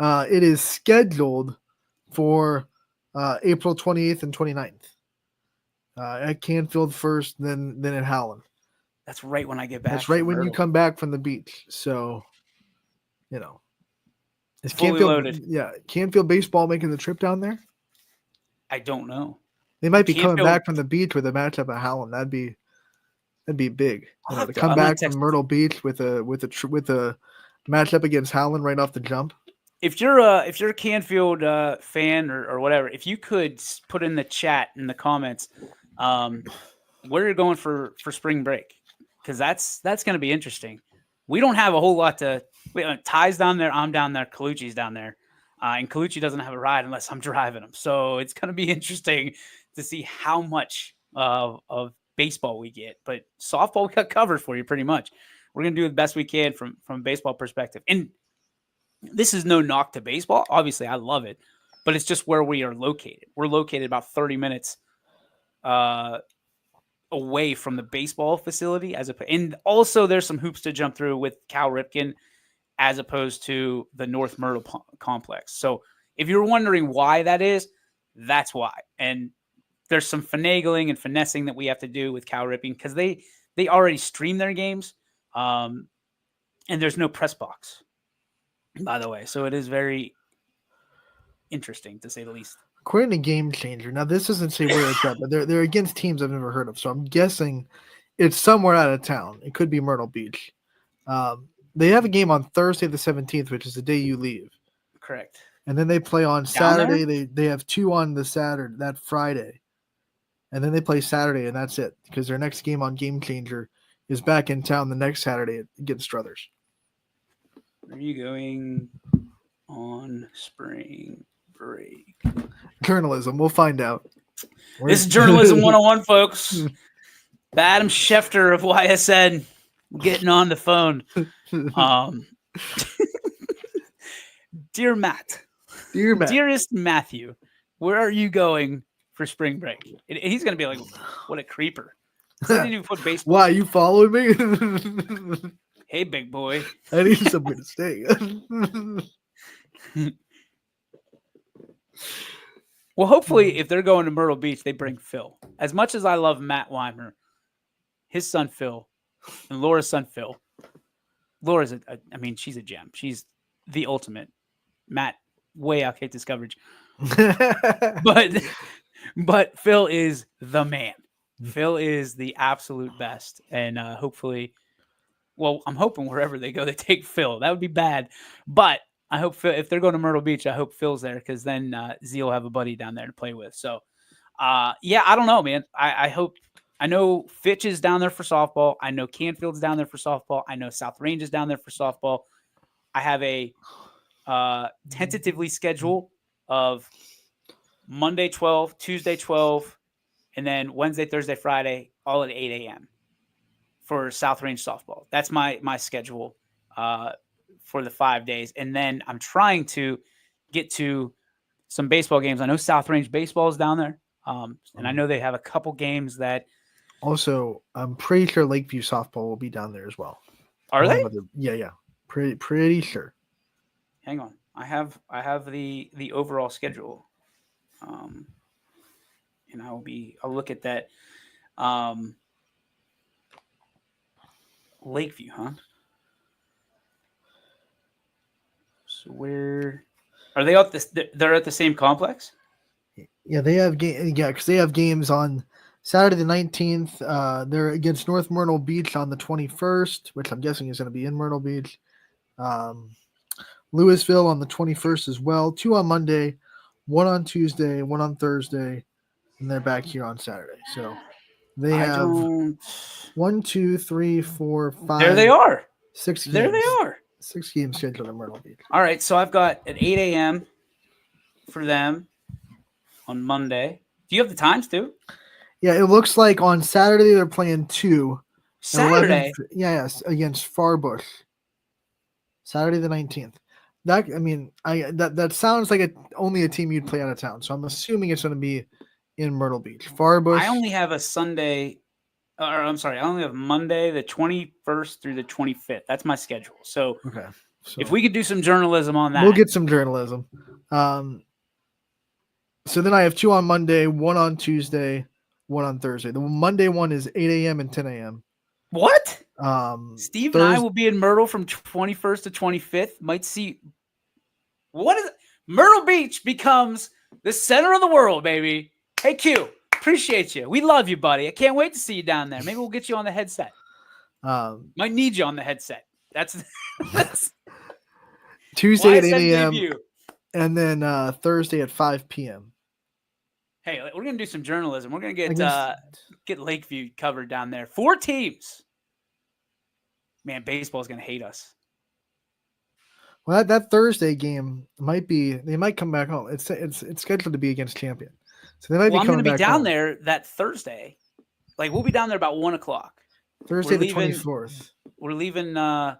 it is scheduled for April 28th and 29th. At Canfield first, then at Howland. That's right when I get back. That's right when you come back from the beach. So, is fully Canfield loaded. Yeah, Canfield baseball making the trip down there? I don't know. They might be coming back from the beach with a matchup at Howland. That'd be big. To come back from Myrtle Beach with a matchup against Howland right off the jump. if you're a Canfield fan or whatever, if you could put in the chat in the comments where you're going for spring break, because that's going to be interesting. We don't have a whole lot to. Ty's down there, I'm down there, Colucci's down there, and Colucci doesn't have a ride unless I'm driving him. So it's going to be interesting to see how much of baseball we get. But softball we got covered for you pretty much. We're going to do the best we can from a baseball perspective. And this is no knock to baseball. Obviously, I love it, but it's just where we are located. We're located about 30 minutes away from the baseball facility, and also there's some hoops to jump through with Cal Ripken as opposed to the North Myrtle complex. So if you're wondering why that is, that's why. And there's some finagling and finessing that we have to do with Cal Ripken because they already stream their games, and there's no press box, by the way. So it is very interesting, to say the least. According to Game Changer, now this doesn't say where it's at, but they're against teams I've never heard of. So I'm guessing it's somewhere out of town. It could be Myrtle Beach. They have a game on Thursday the 17th, which is the day you leave. Correct. And then they play on Saturday. They have two on the Saturday, that Friday. And then they play Saturday, and that's it. Because their next game on Game Changer is back in town the next Saturday against Struthers. Are you going on spring break? Journalism. We'll find out. This is Journalism 101, folks. The Adam Schefter of YSN getting on the phone. Dear Matt. Dearest Matthew, where are you going for spring break? And he's going to be like, what a creeper. He didn't even put baseball. Why, you following me? Hey, big boy. I need somewhere to stay. Well, hopefully, if they're going to Myrtle Beach, they bring Phil. As much as I love Matt Weimer, his son Phil, and Laura's son Phil. Laura's, she's a gem. She's the ultimate. Matt way outkicked his coverage. But Phil is the man. Phil is the absolute best. And hopefully, well, I'm hoping wherever they go, they take Phil. That would be bad. But I hope Phil, if they're going to Myrtle Beach, I hope Phil's there because then Z will have a buddy down there to play with. So, yeah, I don't know, man. I know Fitch is down there for softball. I know Canfield's down there for softball. I know South Range is down there for softball. I have a tentatively schedule of Monday 12, Tuesday 12, and then Wednesday, Thursday, Friday, all at 8 a.m. for South Range softball. That's my schedule for the 5 days. And then I'm trying to get to some baseball games. I know South Range baseball is down there, and I know they have a couple games that. Also, I'm pretty sure Lakeview softball will be down there as well. Are they? Yeah. Pretty sure. Hang on. I have the overall schedule. And I'll look at that. Lakeview, huh? So where are they they're at the same complex? Yeah, they have because they have games on Saturday the 19th. They're against North Myrtle Beach on the 21st, which I'm guessing is going to be in Myrtle Beach. Louisville on the 21st as well. 2 on Monday, 1 on Tuesday, 1 on Thursday, and they're back here on Saturday. So they have 1, 2, 3, 4, 5. There they are. 6 games. There they are. 6 games scheduled in Myrtle Beach. All right, so I've got at 8 a.m. for them on Monday. Do you have the times too? Yeah, it looks like on Saturday they're playing 2. Saturday? Yes, against Farbush. Saturday the 19th. That sounds like only a team you'd play out of town. So I'm assuming it's going to be in Myrtle Beach. Farbush. I only have I only have Monday the 21st through the 25th. That's my schedule. So, okay. So if we could do some journalism on that. We'll get some journalism. So then I have 2 on Monday, 1 on Tuesday, 1 on Thursday. The Monday one is 8 a.m. and 10 a.m. What? Steve and I will be in Myrtle from 21st to 25th. Might see what is it? Myrtle Beach becomes the center of the world, baby. Hey Q, appreciate you. We love you, buddy. I can't wait to see you down there. Maybe we'll get you on the headset. Might need you on the headset. That's Tuesday at 8 YSN a.m. debut. and then Thursday at 5 p.m. Hey, we're gonna do some journalism. We're gonna get Against- get Lakeview covered down there. 4 teams. Man, baseball's gonna hate us. Well, that Thursday game might be. They might come back home. It's scheduled to be against Champion, so they might Well, I'm be gonna coming be back down home. there that Thursday. Like we'll be down there about 1:00. Thursday the leaving- 24th. We're leaving at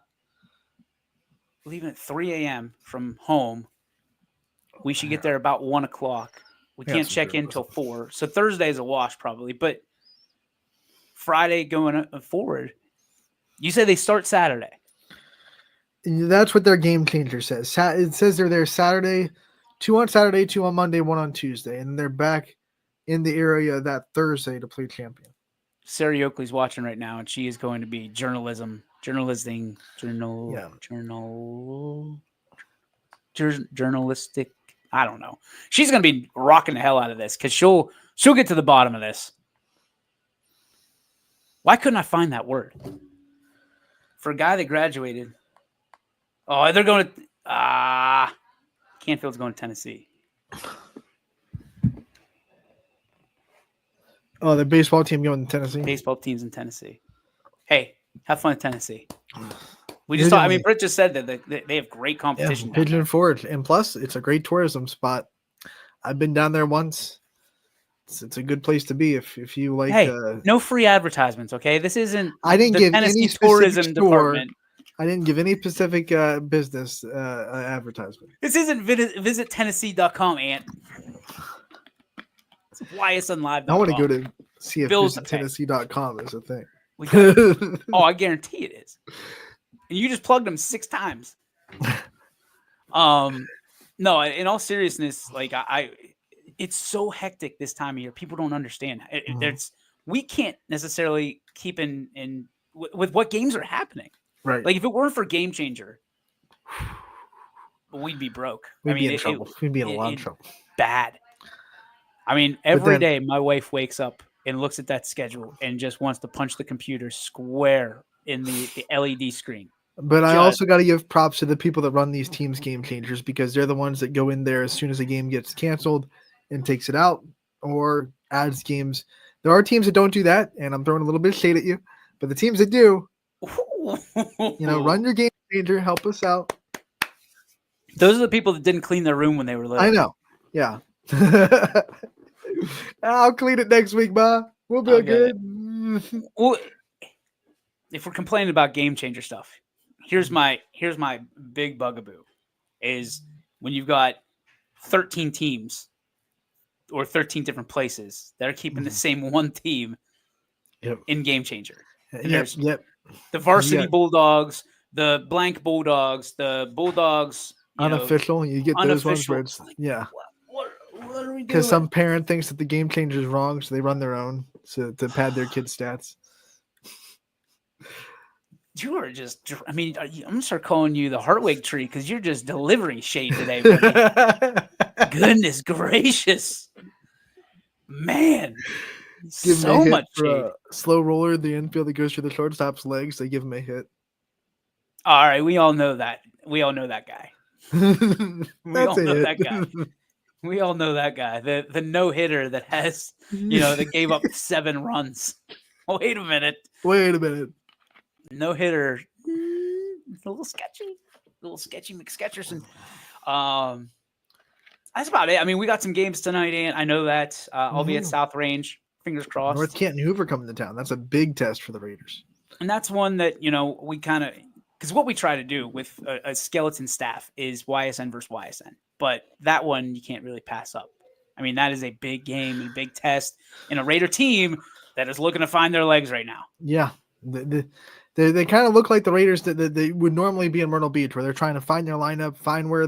3 a.m. from home. We should get there about 1:00. We Yeah, can't some check in journalism. till 4. So Thursday is a wash probably, but Friday going forward. You say they start Saturday. That's what their game changer says. It says they're there Saturday, 2 on Saturday, 2 on Monday, 1 on Tuesday, and they're back in the area that Thursday to play Champion. Sarah Oakley's watching right now, and she is going to be journalistic. I don't know. She's going to be rocking the hell out of this because she'll get to the bottom of this. Why couldn't I find that word for a guy that graduated? Oh, they're going to Canfield's going to Tennessee. Oh, the baseball team going to Tennessee. Baseball teams in Tennessee. Hey, have fun in Tennessee. We You're just the thought. I mean, only- Britt just said that they have great Yeah, competition. down Pigeon there. Forge, and plus it's a great tourism spot. I've been down there once. It's a good place to be if you like. Hey, no free advertisements, okay? This isn't I didn't the give Tennessee any specific tourism store. department. I didn't give any specific business advertisement. This isn't visit Tennessee.com, Ant. It's YSNlive.com. I want to go to see if Bills to pay. Tennessee.com is a thing. We got- oh, I guarantee it is. And you just plugged them 6 times. No, in all seriousness, like it's so hectic this time of year. People don't understand. We can't necessarily keep in with what games are happening. Right. Like if it weren't for Game Changer, we'd be broke. We'd be in trouble. We'd be in a lot of trouble. Bad. I mean, every then- day my wife wakes up and looks at that schedule and just wants to punch the computer square in the LED screen. But I Judge. also got to give props to the people that run these teams game changers because they're the ones that go in there as soon as a game gets canceled and takes it out or adds games. There are teams that don't do that, and I'm throwing a little bit of shade at you. But the teams that do, run your game changer, help us out. Those are the people that didn't clean their room when they were little. I know. Yeah. I'll clean it next week, Ma. We'll be I'll get good. Well, if we're complaining about Game Changer stuff, here's my big bugaboo is when you've got 13 teams or 13 different places that are keeping the same one team Yep. in Game Changer. Yep. The varsity Yeah. Bulldogs, the blank Bulldogs, the Bulldogs. Unofficial. You get those ones unofficial. where it's, yeah. What are we doing? Because some parent thinks that the game changer is wrong, so they run their own to pad their kids' stats. You are just, I mean, I'm going to start calling you the Hartwig tree because you're just delivering shade today, buddy. Goodness gracious. Man. Give him a So hit much for shade. a slow roller, the infield that goes through the shortstop's legs. They give him a hit. All right. We all know that. We all know that guy. We all That's a know hit. that guy. We all know that guy. The no hitter that has, that gave up 7 runs. Wait a minute. Wait a minute. No hitter. A little sketchy McSketcherson. That's about it. I mean, we got some games tonight, and I know that I'll be at Mhm. South Range. Fingers crossed. North Canton Hoover coming to town. That's a big test for the Raiders. And that's one that, we kind of, because what we try to do with a skeleton staff is YSN versus YSN. But that one you can't really pass up. I mean, that is a big game and a big test in a Raider team that is looking to find their legs right now. Yeah. They kind of look like the Raiders that they would normally be in Myrtle Beach, where they're trying to find their lineup, find where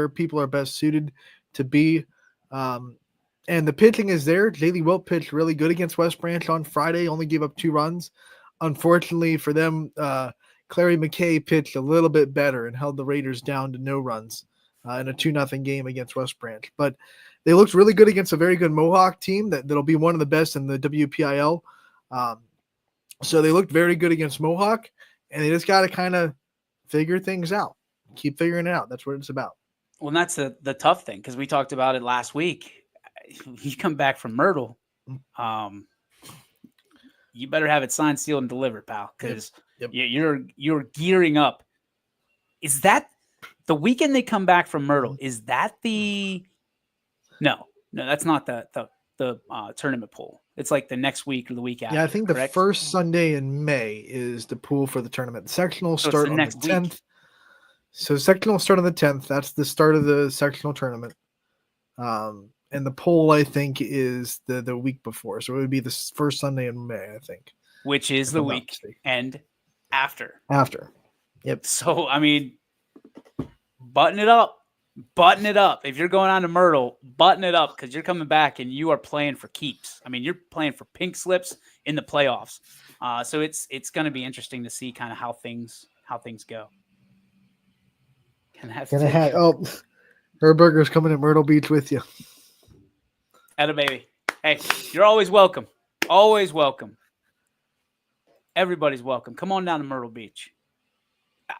people are best suited to be. And the pitching is there. Jaylee Wilt pitched really good against West Branch on Friday, only gave up 2 runs. Unfortunately for them, Clary McKay pitched a little bit better and held the Raiders down to no runs in a 2-0 game against West Branch. But they looked really good against a very good Mohawk team that'll be one of the best in the WPIL. So they looked very good against Mohawk, and they just got to kind of figure things out. keep figuring it out. That's what it's about. Well, and that's the tough thing because we talked about it last week. You come back from Myrtle, you better have it signed, sealed, and delivered, pal, because Yep. you're gearing up. Is that the weekend they come back from Myrtle? Is that the no? That's not the tournament pool. It's like the next week or the week after. Yeah, I think the correct? first Sunday in May is the pool for the tournament. Sectional So it's start the on next the week. 10th. So sectional start on the 10th. That's the start of the sectional tournament. And the poll, I think, is the week before. So it would be the first Sunday in May, I think. Which is if the I'm not week mistaken. and after. After. Yep. So, I mean, button it up. Button it up. If you're going on to Myrtle, button it up because you're coming back and you are playing for keeps. I mean, you're playing for pink slips in the playoffs. So it's going to be interesting to see kind of how things go. Herberger's coming to Myrtle Beach with you. Atta baby. Hey, you're always welcome. Always welcome. Everybody's welcome. Come on down to Myrtle Beach.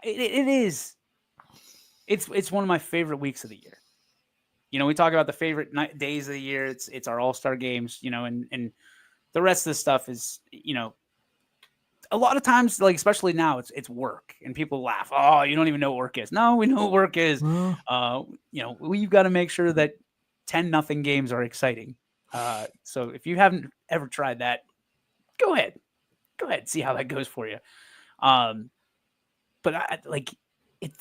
It is. It's one of my favorite weeks of the year. You know, we talk about the favorite days of the year. It's our all-star games, you know, and the rest of the stuff is, you know, a lot of times, like especially now, it's work, and people laugh. Oh, you don't even know what work is. No, we know what work is. You know, we've got to make sure that 10-0 games are exciting. So if you haven't ever tried that, go ahead, see how that goes for you. But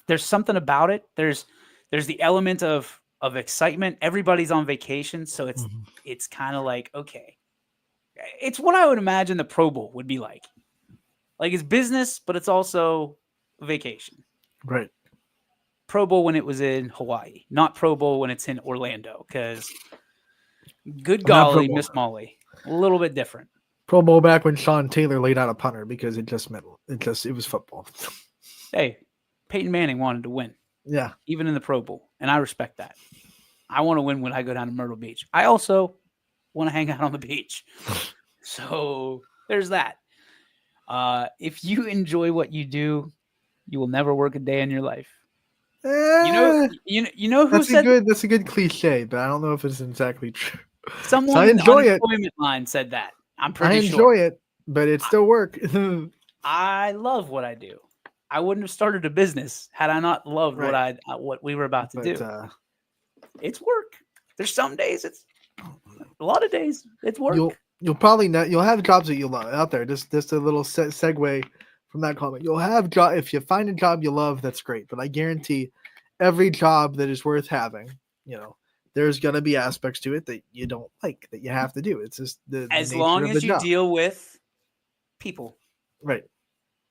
there's something about it. There's the element of excitement. Everybody's on vacation, so it's kind of like, okay, it's what I would imagine the Pro Bowl would be like. Like it's business, but it's also vacation. Right. Pro Bowl when it was in Hawaii, not Pro Bowl when it's in Orlando, because good golly, Miss Molly, a little bit different. Pro Bowl back when Sean Taylor laid out a punter because it was football. Hey, Peyton Manning wanted to win. Yeah. Even in the Pro Bowl, and I respect that. I want to win when I go down to Myrtle Beach. I also want to hang out on the beach. So there's that. If you enjoy what you do, you will never work a day in your life. You know who said that's a good cliche, but I don't know if it's exactly true. Someone I enjoy it. Unemployment line said that. I'm pretty I sure. enjoy it, but it's still work. I love what I do. I wouldn't have started a business had I not loved what we were about to do. It's work. There's some days a lot of days it's work. You'll probably you'll have jobs that you love out there. Just a little segue from that comment. You'll have if you find a job you love, that's great. But I guarantee every job that is worth having, you know, there's gonna be aspects to it that you don't like, that you have to do. It's just as long as you deal with people. Right.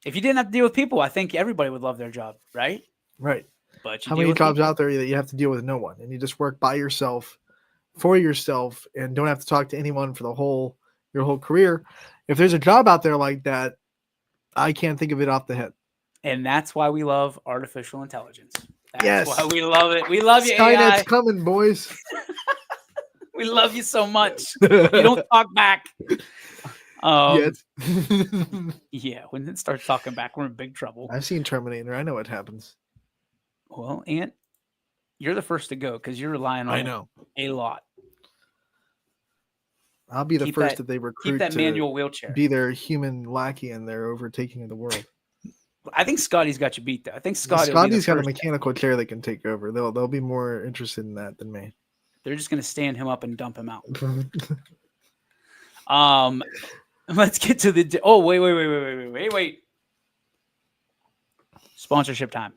If you didn't have to deal with people, I think everybody would love their job, right? Right. But how many jobs out there that you have to deal with no one, and you just work by yourself, for yourself, and don't have to talk to anyone for your whole career? If there's a job out there like that, I can't think of it off the head. And that's why we love artificial intelligence. That's why we love it. We love you, Skynet's AI. coming, boys. We love you so much. You don't talk back. Yet. Yeah, when it starts talking back, we're in big trouble. I've seen Terminator. I know what happens. Well, Ant, you're the first to go because you're relying on it a lot. I'll be the first that they recruit. Keep that manual wheelchair. Be their human lackey in their overtaking of the world. I think Scotty's got you beat, though. I think Scotty's got a mechanical chair that can take over. They'll be more interested in that than me. They're just going to stand him up and dump him out. Let's get to the. Oh, wait. Sponsorship time.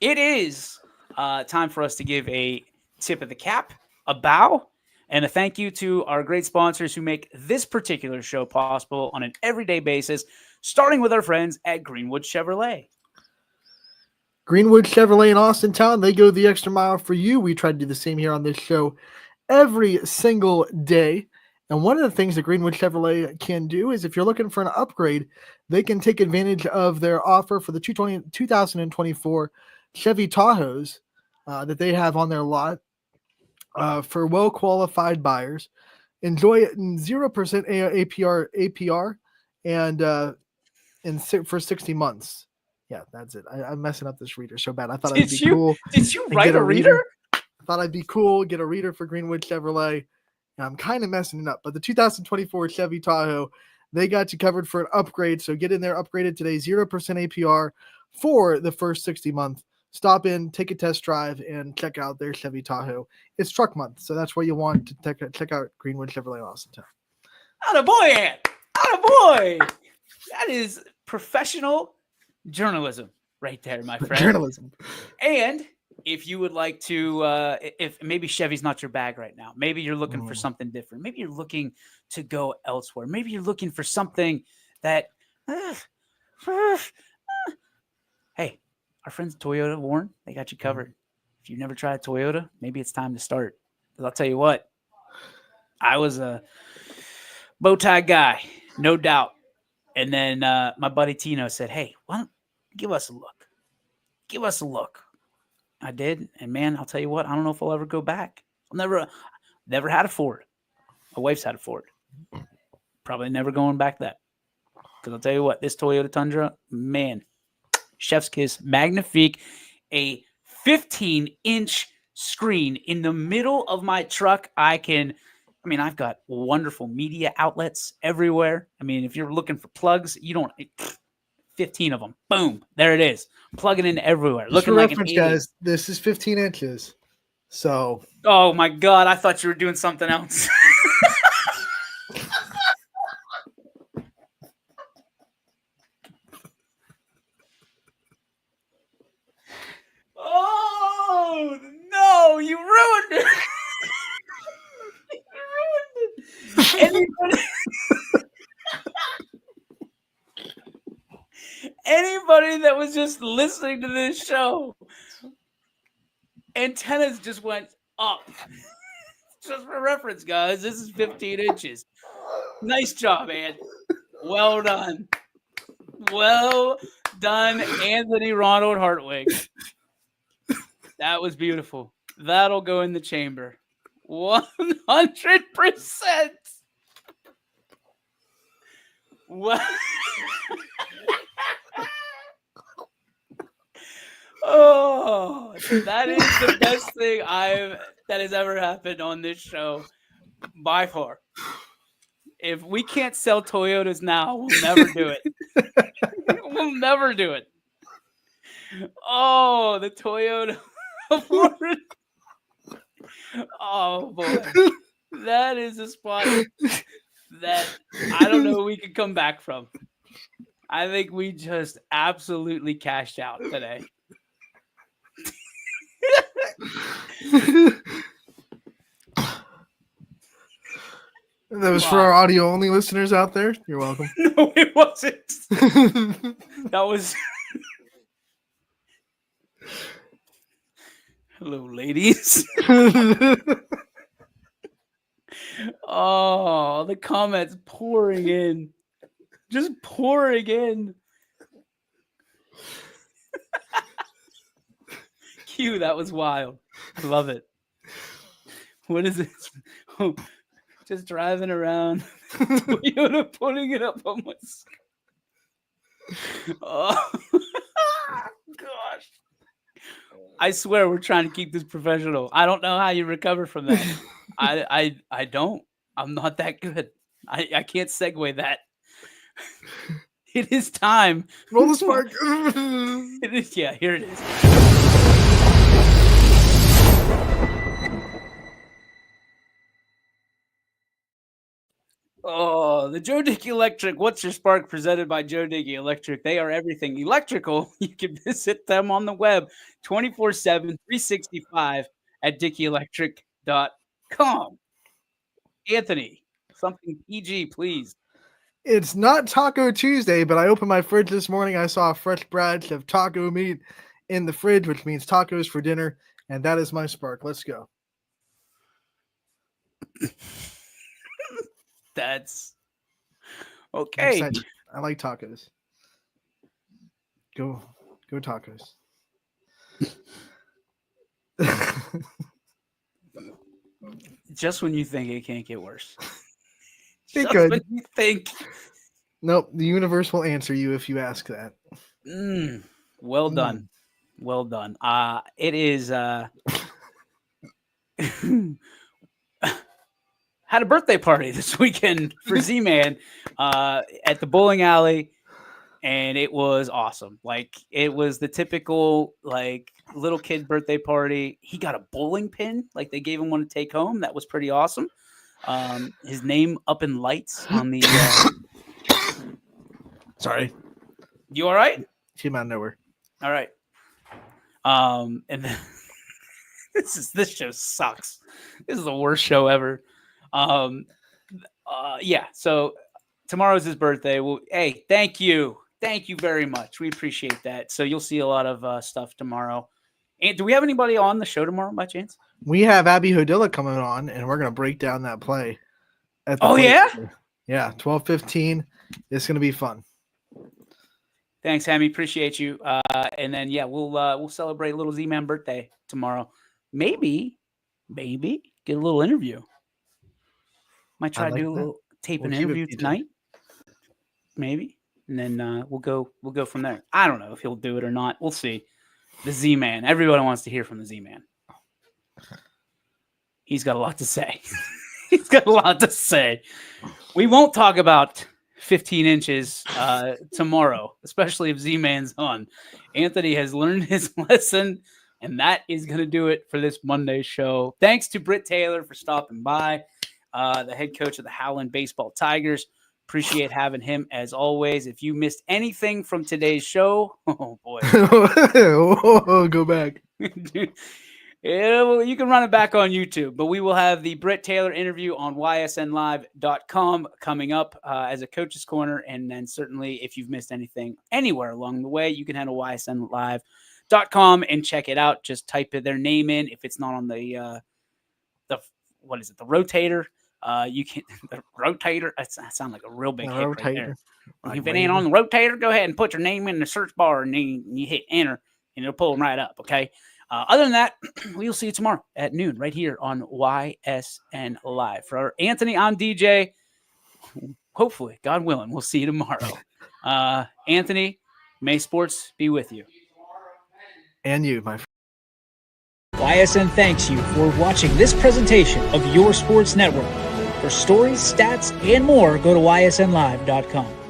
It is time for us to give a tip of the cap, a bow, and a thank you to our great sponsors who make this particular show possible on an everyday basis, starting with our friends at Greenwood Chevrolet. Greenwood Chevrolet in Austintown, they go the extra mile for you. We try to do the same here on this show every single day. And one of the things that Greenwood Chevrolet can do is if you're looking for an upgrade, they can take advantage of their offer for the 2024 Chevy Tahoes that they have on their lot for well-qualified buyers. Enjoy 0% APR and for 60 months. Yeah, that's it. I'm messing up this reader so bad. I thought Did it'd be you cool. did you and write get a reader? I thought I'd be cool, get a reader for Greenwood Chevrolet. And I'm kind of messing it up. But the 2024 Chevy Tahoe, they got you covered for an upgrade. So get in there, upgraded today, 0% APR for the first 60 months. Stop in, take a test drive, and check out their Chevy Tahoe. It's truck month, so that's where you want to check out Greenwood Chevrolet in Austintown. Attaboy, Ant. Attaboy. That is professional journalism right there, my friend. Journalism. And if you would like to, if maybe Chevy's not your bag right now, maybe you're looking for something different. Maybe you're looking to go elsewhere. Maybe you're looking for something that, hey, our friends Toyota Warren, they got you covered. If you've never tried Toyota, maybe it's time to start. 'Cause I'll tell you what, I was a bow tie guy, no doubt. And then my buddy Tino said, hey, why don't give us a look? Give us a look. I did. And man, I'll tell you what, I don't know if I'll ever go back. I'll never had a Ford. My wife's had a Ford. Probably never going back that. Because I'll tell you what, this Toyota Tundra, man, chef's kiss, magnifique, a 15-inch screen in the middle of my truck. I've got wonderful media outlets everywhere. I mean, if you're looking for plugs, 15 of them. Boom. There it is. Plug it in everywhere. Just Looking for like reference, an 80. guys, this is 15 inches. So, Oh my God. I thought you were doing something else. Oh no, you ruined it. You ruined it. Anybody that was just listening to this show, antennas just went up. Just for reference, guys, this is 15 inches. Nice job, man. Well done. Well done, Anthony Ronald Hartwig. That was beautiful. That'll go in the chamber. 100%. What? Oh, that is the best thing that has ever happened on this show by far. If we can't sell Toyotas now, we'll never do it. We'll never do it. Oh, the Toyota Ford. Oh boy, that is a spot that I don't know we could come back from. I think we just absolutely cashed out today. That was for our audio only listeners out there. You're welcome. No, it wasn't. That was. Hello, ladies. Oh, the comments pouring in. Just pouring in. Q, that was wild. Love it. What is it? Oh, just driving around. Toyota putting it up on my screen. Oh, gosh. I swear we're trying to keep this professional. I don't know how you recover from that. I don't. I'm not that good. I can't segue that. It is time. Roll the spark. It is, yeah, here it is. Oh, the Joe Dickey Electric. What's Your Spark? Presented by Joe Dickey Electric. They are everything electrical. You can visit them on the web 24/7, 365 at DickeyElectric.com. Anthony, something PG, please. It's not Taco Tuesday, but I opened my fridge this morning. I saw a fresh batch of taco meat in the fridge, which means tacos for dinner, and that is my spark. Let's go. That's I'm okay. excited. I like tacos. Go tacos. Just when you think it can't get worse. It Just could. when you think. Nope, the universe will answer you if you ask that. Well done. Well done. It is had a birthday party this weekend for Z-Man at the bowling alley, and it was awesome. Like, it was the typical like little kid birthday party. He got a bowling pin, like they gave him one to take home. That was pretty awesome. His name up in lights on the Sorry, You all right? came out of nowhere. All right. And then this show sucks. This is the worst show ever. Yeah. So tomorrow's his birthday. Well, hey, thank you very much. We appreciate that. So you'll see a lot of stuff tomorrow. And do we have anybody on the show tomorrow by chance? We have Abby Hodilla coming on, and we're gonna break down that play. At the Oh, play yeah? center. Yeah, 12:15. It's gonna be fun. Thanks, Hammy. Appreciate you. And then we'll celebrate little Z-Man birthday tomorrow. Maybe get a little interview. Might try to do a little tape an We'll keep it interview PG. tonight. Maybe. And then we'll go from there. I don't know if he'll do it or not. We'll see. The Z-Man. Everybody wants to hear from the Z-Man. He's got a lot to say. He's got a lot to say. We won't talk about 15 inches tomorrow, especially if Z-Man's on. Anthony has learned his lesson, and that is going to do it for this Monday show. Thanks to Britt Taylor for stopping by, the head coach of the Howland Baseball Tigers. Appreciate having him as always. If you missed anything from today's show, oh boy. Go back. Dude, yeah, well, you can run it back on YouTube, but we will have the Britt Taylor interview on ysnlive.com coming up as a coach's corner. And then certainly if you've missed anything anywhere along the way, you can head to ysnlive.com and check it out. Just type their name in. If it's not on the what is it? The rotator. You can the rotator. That sounds like a real big hit right there. Like If it ain't on the rotator, go ahead and put your name in the search bar and then you hit enter and it'll pull them right up. Okay. Other than that, we'll see you tomorrow at noon right here on YSN Live. For Anthony, I'm DJ. Hopefully, God willing, we'll see you tomorrow. Anthony, may sports be with you. And you, my friend. YSN thanks you for watching this presentation of Your Sports Network. For stories, stats, and more, go to ysnlive.com.